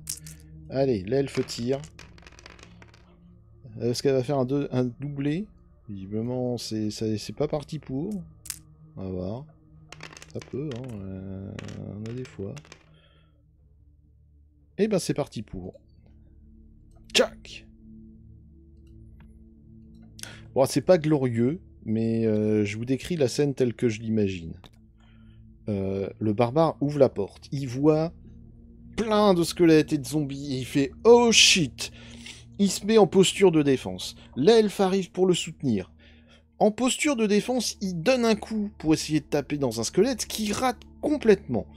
Allez, l'elfe tire. Est-ce qu'elle va faire un doublé? Visiblement, c'est pas parti pour. On va voir. Ça peut, hein, on a des fois. Et ben, c'est parti pour. Tchac! Bon, c'est pas glorieux, mais je vous décris la scène telle que je l'imagine. Le barbare ouvre la porte. Il voit plein de squelettes et de zombies. Et il fait « Oh shit !» Il se met en posture de défense. L'elfe arrive pour le soutenir. En posture de défense, il donne un coup pour essayer de taper dans un squelette qui rate complètement.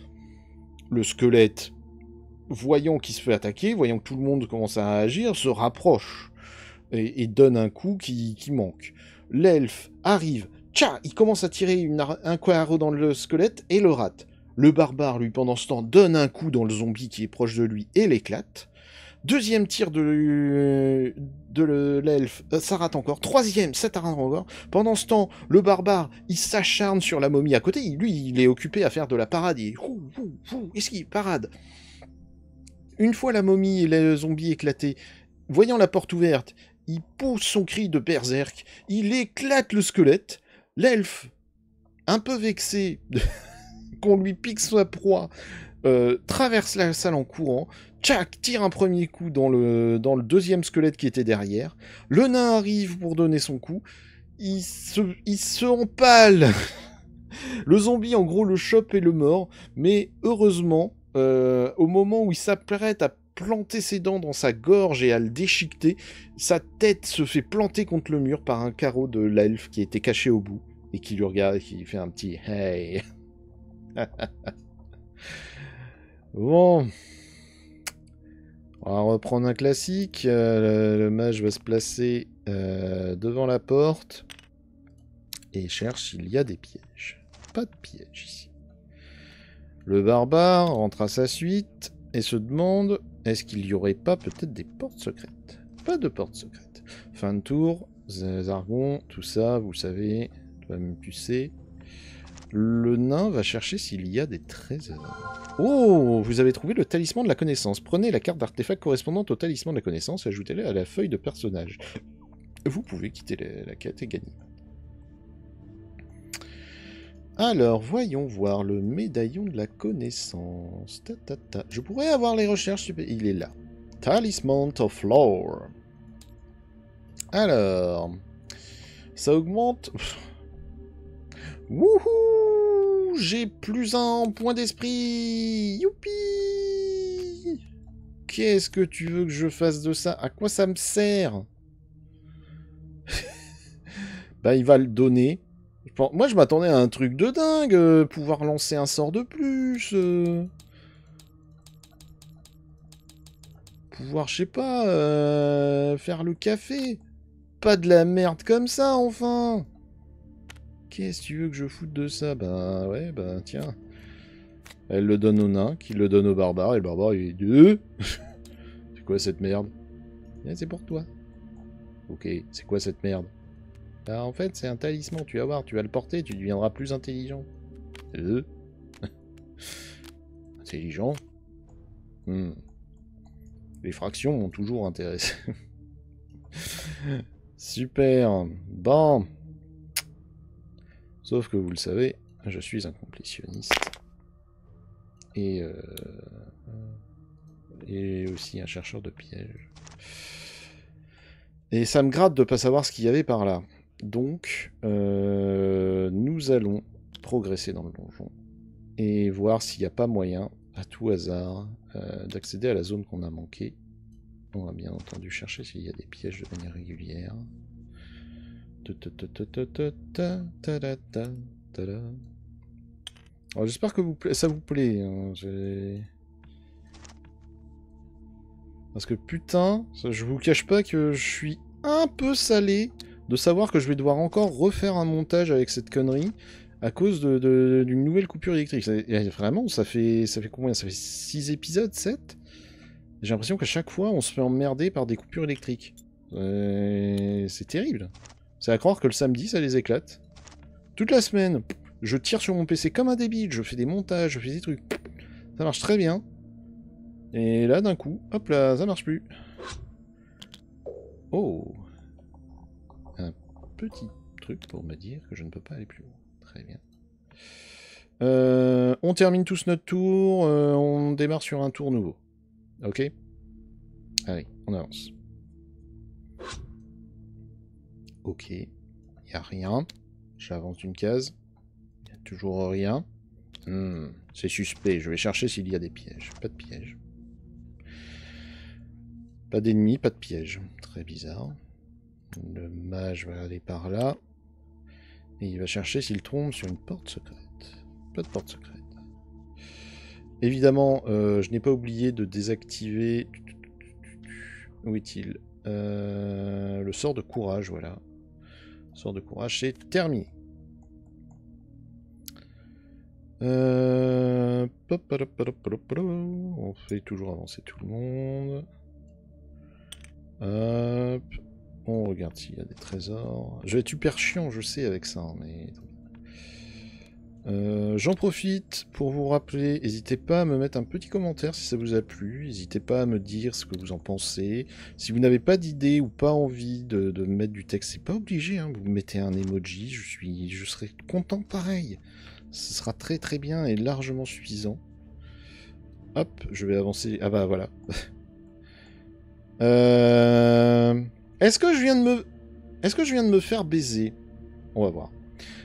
Le squelette, voyant qu'il se fait attaquer, voyant que tout le monde commence à réagir, se rapproche. Et donne un coup qui manque. L'elfe arrive, tcha, il commence à tirer un coup arrow dans le squelette et le rate. Le barbare, lui, pendant ce temps, donne un coup dans le zombie qui est proche de lui et l'éclate. Deuxième tir de l'elfe, ça rate encore. Troisième, ça rate encore. Pendant ce temps, le barbare, il s'acharne sur la momie à côté. Lui, il est occupé à faire de la parade. Il esquive, parade. Une fois la momie et le zombie éclatés, voyant la porte ouverte, il pousse son cri de berserk, il éclate le squelette, l'elfe, un peu vexé qu'on lui pique sa proie, traverse la salle en courant, tchac, tire un premier coup dans le deuxième squelette qui était derrière, le nain arrive pour donner son coup, il se empale. Le zombie, en gros, le chope et le mord, mais heureusement, au moment où il s'apprête à planter ses dents dans sa gorge et à le déchiqueter, sa tête se fait planter contre le mur par un carreau de l'elfe qui était caché au bout et qui lui regarde, qui fait un petit hey. Bon, on va reprendre un classique. Le mage va se placer devant la porte et cherche s'il y a des pièges. Pas de piège ici. Le barbare rentre à sa suite et se demande est-ce qu'il n'y aurait pas peut-être des portes secrètes? Pas de portes secrètes. Fin de tour, Zargon, tout ça, vous savez, tu vas me pucer. Le nain va chercher s'il y a des trésors. Oh, vous avez trouvé le talisman de la connaissance. Prenez la carte d'artefact correspondante au talisman de la connaissance et ajoutez-la à la feuille de personnage. Vous pouvez quitter la quête et gagner. Alors, voyons voir le médaillon de la connaissance. Je pourrais avoir les recherches. Il est là. Talisman of Lore. Alors, ça augmente. Wouhou! J'ai plus un point d'esprit. Youpi! Qu'est-ce que tu veux que je fasse de ça? À quoi ça me sert? Bah, il va le donner. Moi, je m'attendais à un truc de dingue, pouvoir lancer un sort de plus, pouvoir, je sais pas, faire le café. Pas de la merde comme ça, enfin. Qu'est-ce que tu veux que je foute de ça? Bah ouais, bah tiens. Elle le donne au nain, qui le donne au barbare, et le barbare, il est deux. C'est quoi cette merde? C'est pour toi. Ok, c'est quoi cette merde? Bah, en fait, c'est un talisman, tu vas voir, tu vas le porter, tu deviendras plus intelligent. Intelligent. Les fractions m'ont toujours intéressé. Super. Bon. Sauf que vous le savez, je suis un complétionniste. Et aussi un chercheur de pièges. Et ça me gratte de ne pas savoir ce qu'il y avait par là. Donc, nous allons progresser dans le donjon. Et voir s'il n'y a pas moyen, à tout hasard, d'accéder à la zone qu'on a manquée. On va bien entendu chercher s'il y a des pièges de manière régulière. Alors j'espère que ça vous plaît. Hein. Parce que putain, je vous cache pas que je suis un peu salé de savoir que je vais devoir encore refaire un montage avec cette connerie à cause d'une nouvelle coupure électrique. Vraiment, ça fait combien? Ça fait 6 épisodes, 7? J'ai l'impression qu'à chaque fois, on se fait emmerder par des coupures électriques. C'est terrible. C'est à croire que le samedi, ça les éclate. Toute la semaine, je tire sur mon PC comme un débile, je fais des montages, je fais des trucs. Ça marche très bien. Et là, d'un coup, hop là, ça marche plus. Oh. Un petit truc pour me dire que je ne peux pas aller plus haut. Très bien. On termine tous notre tour, on démarre sur un tour nouveau. Ok? Allez, on avance. Ok. Il n'y a rien. J'avance d'une case. Il n'y a toujours rien. C'est suspect. Je vais chercher s'il y a des pièges. Pas de pièges. Pas d'ennemis, pas de pièges. Très bizarre. Le mage va aller par là. Et il va chercher s'il tombe sur une porte secrète. Pas de porte secrète. Évidemment, je n'ai pas oublié de désactiver... Où est-il? Le sort de courage, voilà. Le sort de courage, c'est terminé. On fait toujours avancer tout le monde. Hop. On regarde s'il y a des trésors. Je vais être super chiant, je sais, avec ça, mais... J'en profite pour vous rappeler, n'hésitez pas à me mettre un petit commentaire si ça vous a plu, n'hésitez pas à me dire ce que vous en pensez. Si vous n'avez pas d'idée ou pas envie de me mettre du texte, c'est pas obligé, hein. Vous mettez un emoji, je serai content pareil. Ce sera très très bien et largement suffisant. Hop, je vais avancer. Ah bah voilà. Est-ce que je viens de me faire baiser? On va voir.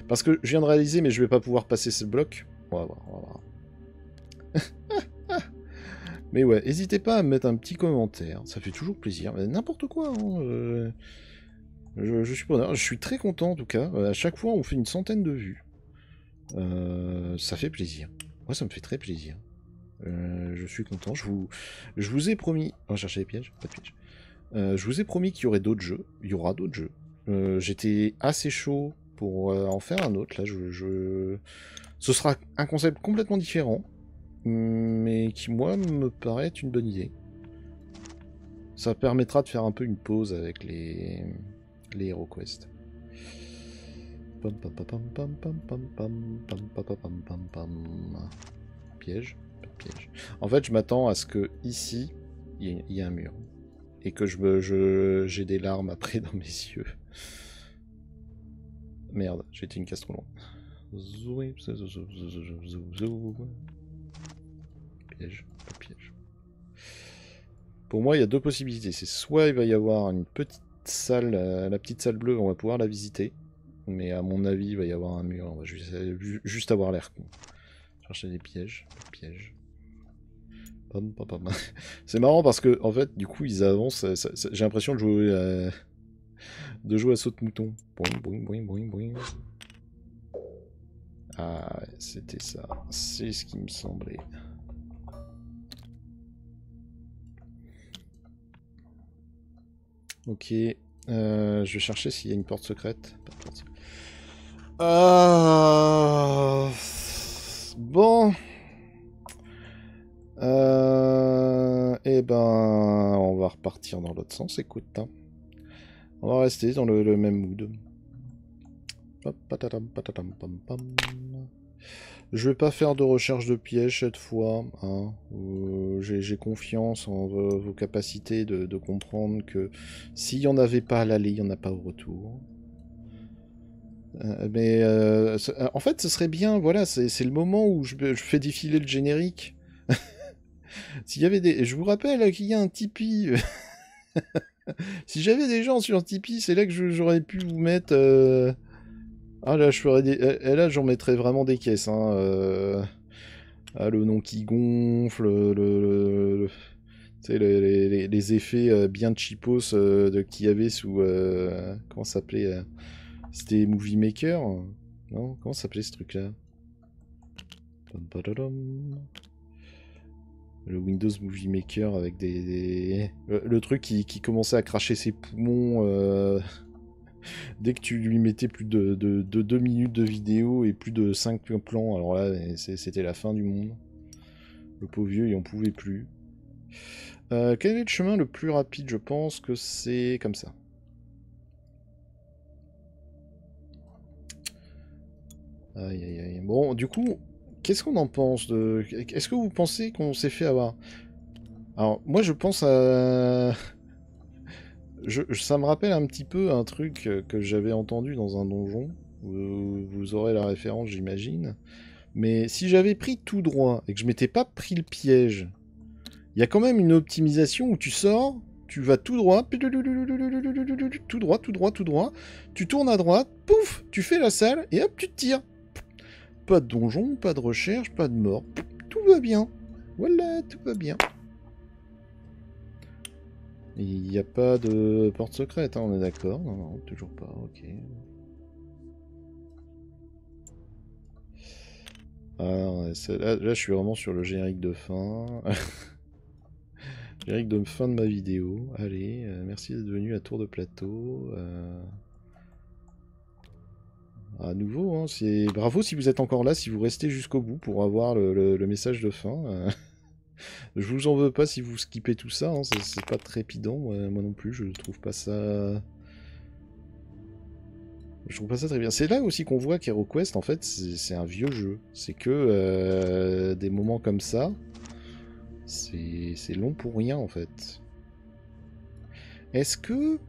Parce que je viens de réaliser, mais je vais pas pouvoir passer ce bloc. On va voir, on va voir. Mais ouais, n'hésitez pas à me mettre un petit commentaire. Ça fait toujours plaisir. N'importe quoi. Hein, je suis preneur. Je suis très content en tout cas. À chaque fois, on fait une centaine de vues. Ça fait plaisir. Moi, ça me fait très plaisir. Je suis content. Je vous ai promis... On va chercher les pièges. Pas de pièges. Je vous ai promis qu'il y aurait d'autres jeux. Il y aura d'autres jeux. J'étais assez chaud pour en faire un autre. Là, ce sera un concept complètement différent, mais qui, moi, me paraît être une bonne idée. Ça permettra de faire un peu une pause avec les HeroQuest. Piège, pas de piège. En fait, je m'attends à ce que ici, il y ait un mur. Et que j'ai des larmes après dans mes yeux. Merde, j'ai été une case trop loin. Piège, pas de piège. Pour moi, il y a deux possibilités. C'est soit il va y avoir une petite salle, la petite salle bleue, on va pouvoir la visiter. Mais à mon avis, il va y avoir un mur. On va juste avoir l'air con. Chercher des pièges, pas de piège. C'est marrant parce que, en fait, du coup, ils avancent. J'ai l'impression de jouer à saute-mouton. Boing, boing, boing, boing, boing. Ah, ouais, c'était ça. C'est ce qui me semblait. Ok. Je vais chercher s'il y a une porte secrète. Pas de porte secrète. Bon. Eh ben, on va repartir dans l'autre sens, écoute. Hein. On va rester dans le même mood. Je vais pas faire de recherche de pièges cette fois. Hein. J'ai confiance en vos capacités de comprendre que s'il n'y en avait pas à l'aller, il n'y en a pas au retour. En fait, ce serait bien, voilà, c'est le moment où je fais défiler le générique S'il y avait des... Je vous rappelle qu'il y a un Tipeee. Si j'avais des gens sur Tipeee, c'est là que j'aurais pu vous mettre... Ah là, je ferais des... là, j'en mettrais vraiment des caisses. Hein, Ah, le nom qui gonfle, tu sais, les effets bien cheapos qu'il y avait sous... comment ça s'appelait C'était Movie Maker. Non, comment ça s'appelait ce truc-là? Le Windows Movie Maker avec le truc qui commençait à cracher ses poumons dès que tu lui mettais plus de 2 minutes de vidéo et plus de 5 plans. Alors là, c'était la fin du monde. Le pauvre vieux, il en pouvait plus. Quel est le chemin le plus rapide? Je pense que c'est comme ça. Aïe aïe aïe. Bon, du coup, qu'est-ce qu'on en pense de... Est-ce que vous pensez qu'on s'est fait avoir? Alors, moi je pense à... Ça me rappelle un petit peu un truc que j'avais entendu dans un donjon. Vous aurez la référence, j'imagine. Mais si j'avais pris tout droit et que je m'étais pas pris le piège, il y a quand même une optimisation où tu sors, tu vas tout droit, tout droit, tout droit, tout droit, tu tournes à droite, pouf, tu fais la salle et hop, tu te tires. Pas de donjon, pas de recherche, pas de mort. Tout va bien. Voilà, tout va bien. Il n'y a pas de porte secrète, hein, on est d'accord? Non, non, toujours pas, ok. Alors, là, je suis vraiment sur le générique de fin. Générique de fin de ma vidéo. Allez, merci d'être venu à Tour de Plateau. À nouveau, hein, bravo si vous êtes encore là, si vous restez jusqu'au bout pour avoir le message de fin. Je vous en veux pas si vous skippez tout ça, hein, c'est pas trépidant, moi non plus, je trouve pas ça... Je trouve pas ça très bien. C'est là aussi qu'on voit qu'HeroQuest, en fait, c'est un vieux jeu. C'est que des moments comme ça, c'est long pour rien, en fait. Est-ce que...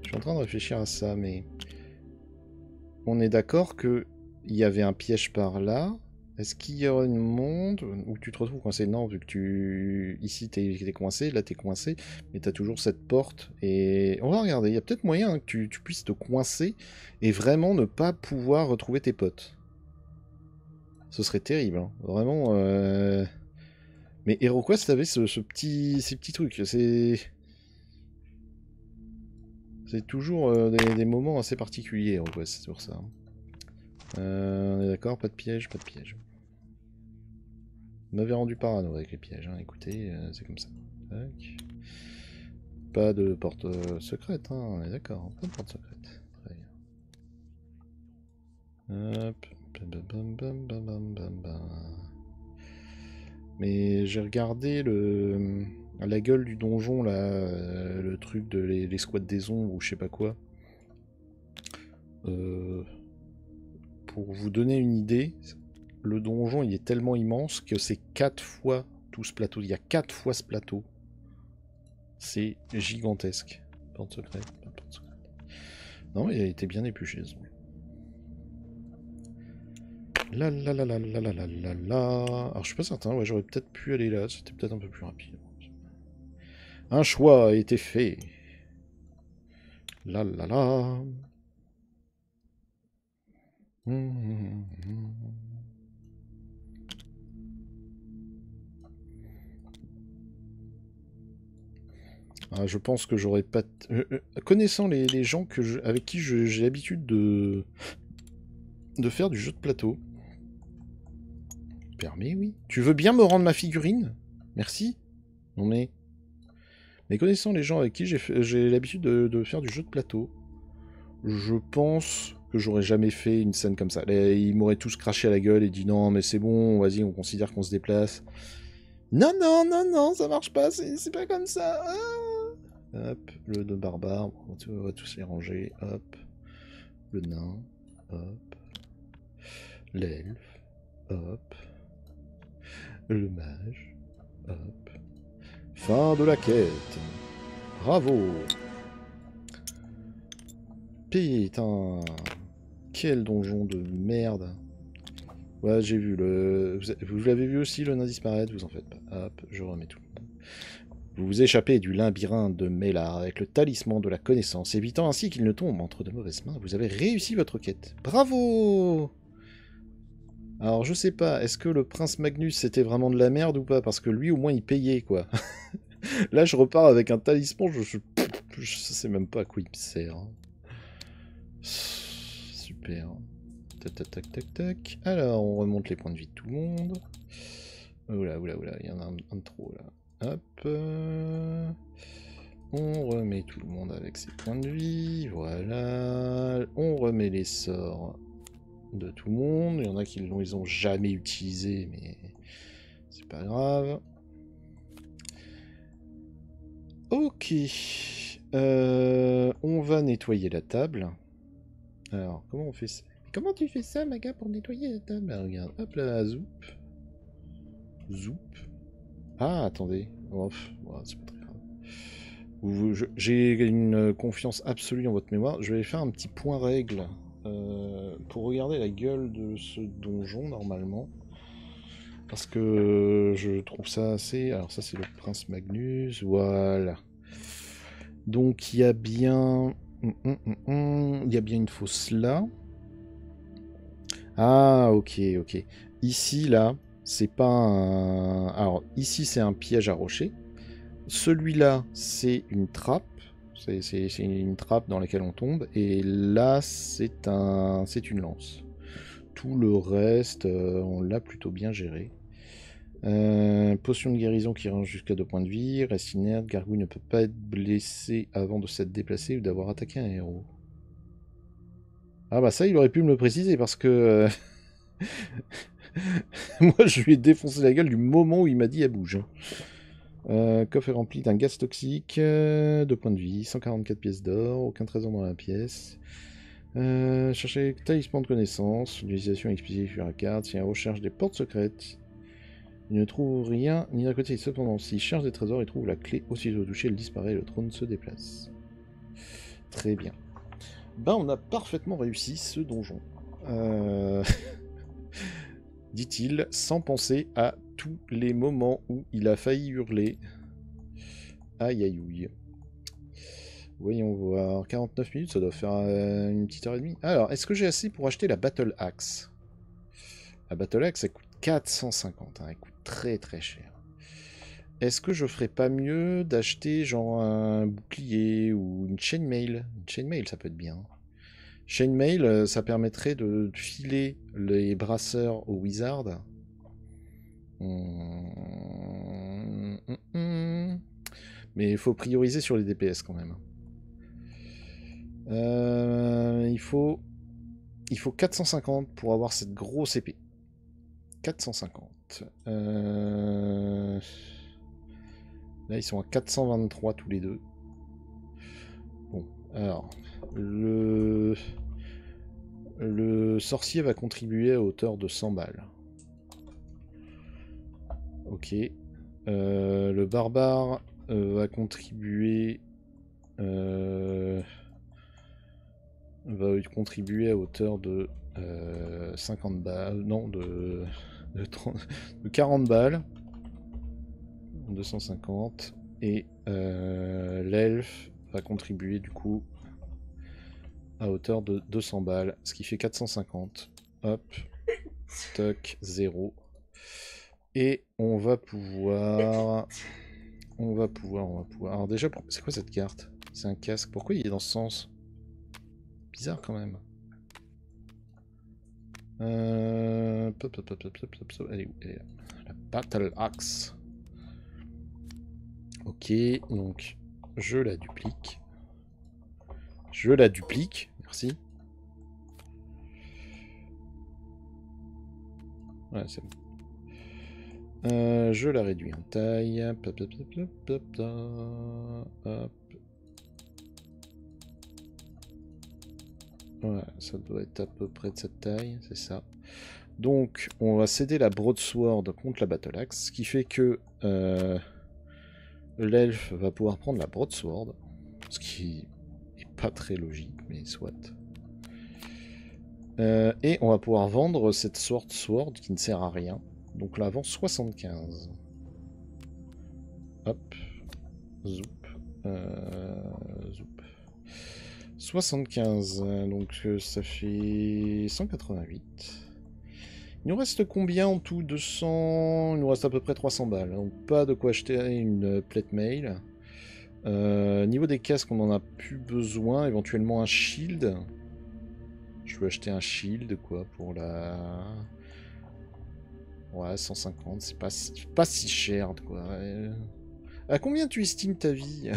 Je suis en train de réfléchir à ça, mais... On est d'accord qu'il y avait un piège par là. Est-ce qu'il y aura une monde où tu te retrouves coincé? Non, vu que tu... Ici, t'es coincé, là, t'es coincé, mais t'as toujours cette porte. Et on va regarder, il y a peut-être moyen hein, que tu puisses te coincer et vraiment ne pas pouvoir retrouver tes potes. Ce serait terrible, hein. Vraiment. Mais HeroQuest avait ces petits trucs. C'est toujours des moments assez particuliers, HeroQuest, c'est pour ça. On est d'accord, pas de piège, pas de piège. Vous m'avez rendu parano avec les pièges, hein. Écoutez, c'est comme ça. Tac. Pas de porte secrète, hein. On est d'accord, pas de porte secrète. Très bien. Hop. Mais j'ai regardé la gueule du donjon, là, le truc de les squats des ombres ou je sais pas quoi. Pour vous donner une idée, le donjon il est tellement immense que c'est 4 fois tout ce plateau. Il y a 4 fois ce plateau. C'est gigantesque. Porte secrète, pas de porte secrète. Non, il a été bien épluché. La la la la la la la la la. Alors je suis pas certain, ouais, j'aurais peut-être pu aller là, c'était peut-être un peu plus rapide. Un choix a été fait. La la la. Ah, je pense que j'aurais pas... connaissant les gens avec qui j'ai l'habitude de faire du jeu de plateau. Permis, oui. Tu veux bien me rendre ma figurine? Merci. Non mais... Mais connaissant les gens avec qui j'ai l'habitude de faire du jeu de plateau, je pense que j'aurais jamais fait une scène comme ça. Ils m'auraient tous craché à la gueule et dit non mais c'est bon, vas-y on considère qu'on se déplace. Non, non, non, non, ça marche pas, c'est pas comme ça. Ah. Hop, le barbare, on va tous les ranger. Hop, le nain, hop, l'elfe, hop, le mage, hop. Fin de la quête. Bravo. Putain. Quel donjon de merde. Ouais, j'ai vu le... Vous l'avez vu aussi, le nain disparaître, vous en faites pas. Hop, je remets tout. Vous vous échappez du labyrinthe de Mélar avec le talisman de la connaissance, évitant ainsi qu'il ne tombe entre de mauvaises mains. Vous avez réussi votre quête. Bravo! Alors, je sais pas, est-ce que le prince Magnus c'était vraiment de la merde ou pas? Parce que lui, au moins, il payait, quoi. Là, je repars avec un talisman, je sais même pas à quoi il me sert. Hein. Super. Tac, tac, tac, tac, tac. Alors, on remonte les points de vie de tout le monde. Oula, oula, oula, il y en a un de trop, là. Hop. On remet tout le monde avec ses points de vie. Voilà. On remet les sorts de tout le monde. Il y en a qui ils ont jamais utilisé, mais c'est pas grave. Ok. On va nettoyer la table. Alors, comment on fait ça? Comment tu fais ça, Maga, pour nettoyer la table? Ah, regarde, hop là, zoup. Zoup. Ah, attendez. Oh, c'est pas très grave. J'ai une confiance absolue en votre mémoire. Je vais faire un petit point règle pour regarder la gueule de ce donjon, normalement. Parce que je trouve ça assez... Alors ça, c'est le prince Magnus. Voilà. Donc, il y a bien... Il y a bien une fosse là. Ah, ok, ok. Ici, là, c'est pas un... Alors, ici, c'est un piège à rocher. Celui-là, c'est une trappe. C'est une trappe dans laquelle on tombe. Et là, c'est une lance. Tout le reste, on l'a plutôt bien géré. Potion de guérison qui range jusqu'à 2 points de vie. Reste inerte. Gargouille ne peut pas être blessé avant de s'être déplacé ou d'avoir attaqué un héros. Ah bah ça, il aurait pu me le préciser parce que... moi, je lui ai défoncé la gueule du moment où il m'a dit « elle bouge ». Coffre est rempli d'un gaz toxique, 2 points de vie, 144 pièces d'or, aucun trésor dans la pièce. Chercher talisman de connaissance, utilisation explicite sur la carte, si on recherche des portes secrètes. Il ne trouve rien, ni d'un côté, cependant, s'il cherche des trésors, il trouve la clé, aussitôt touché, elle disparaît et le trône se déplace. Très bien. Ben, on a parfaitement réussi ce donjon. Dit-il, sans penser à tous les moments où il a failli hurler. Aïe aïe aïe. Voyons voir. 49 minutes, ça doit faire une petite heure et demie. Alors, est-ce que j'ai assez pour acheter la Battle Axe? La Battle Axe, elle coûte 450. Hein, elle coûte très très cher. Est-ce que je ferais pas mieux d'acheter genre un bouclier ou une chainmail? Une chainmail, ça peut être bien. Chainmail, ça permettrait de filer les brasseurs au wizard. Mais il faut prioriser sur les DPS quand même. Il faut 450 pour avoir cette grosse épée. 450. Là, ils sont à 423 tous les deux. Bon, alors... Le sorcier va contribuer à hauteur de 100 balles. Ok. Le barbare va contribuer... va contribuer à hauteur de 50 balles. Non, de 40 balles. 250. Et l'elfe va contribuer du coup à hauteur de 200 balles, ce qui fait 450. Hop, toc, 0. Et on va pouvoir... Alors déjà, c'est quoi cette carte? C'est un casque. Pourquoi il est dans ce sens? Bizarre quand même. Elle est où? Elle est là. La Battle Axe. Ok, donc je la duplique. Merci. Ouais, c'est bon. Je la réduis en taille. Hop. Ouais, ça doit être à peu près de cette taille, c'est ça. Donc, on va céder la broadsword contre la battle axe, ce qui fait que l'elfe va pouvoir prendre la broadsword, ce qui est pas très logique, mais soit. Et on va pouvoir vendre cette sword qui ne sert à rien. Donc là, avant 75. Hop. Zoup. Zoup. 75, donc ça fait 188. Il nous reste combien en tout? 200... Il nous reste à peu près 300 balles. Donc pas de quoi acheter une plate mail. Niveau des casques, on en a plus besoin. Éventuellement un shield. Je peux acheter un shield, quoi, pour la... Ouais, 150, c'est pas si cher, quoi. À combien tu estimes ta vie?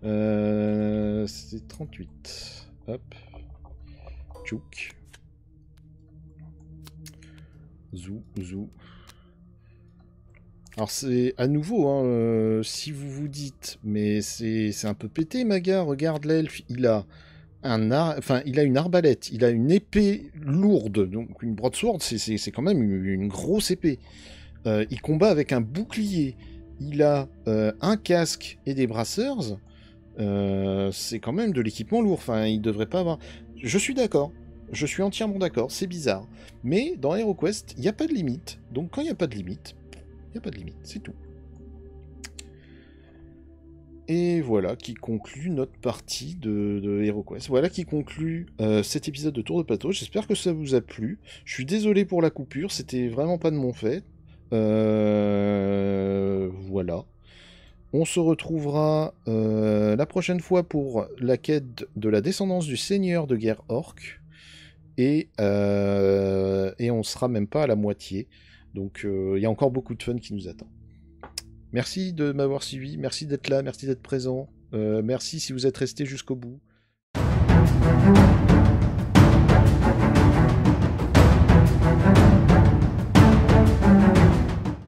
C'est 38. Hop. Tchouk. Zou. Alors c'est à nouveau, hein, si vous vous dites, mais c'est un peu pété, Maga, regarde l'elfe, il a il a une arbalète, il a une épée lourde, donc une broadsword, c'est quand même une grosse épée. Il combat avec un bouclier, il a un casque et des brassers. C'est quand même de l'équipement lourd. Enfin, il devrait pas avoir. Je suis d'accord. Je suis entièrement d'accord. C'est bizarre. Mais dans HeroQuest, il n'y a pas de limite. Donc quand il n'y a pas de limite, il n'y a pas de limite. C'est tout. Et voilà qui conclut notre partie de HeroQuest. Voilà qui conclut cet épisode de Tour de Plateau. J'espère que ça vous a plu. Je suis désolé pour la coupure. C'était vraiment pas de mon fait. Voilà. On se retrouvera la prochaine fois pour la quête de la descendance du seigneur de guerre orc. Et on sera même pas à la moitié. Donc il y a encore beaucoup de fun qui nous attend. Merci de m'avoir suivi, merci d'être là, merci d'être présent. Merci si vous êtes resté jusqu'au bout.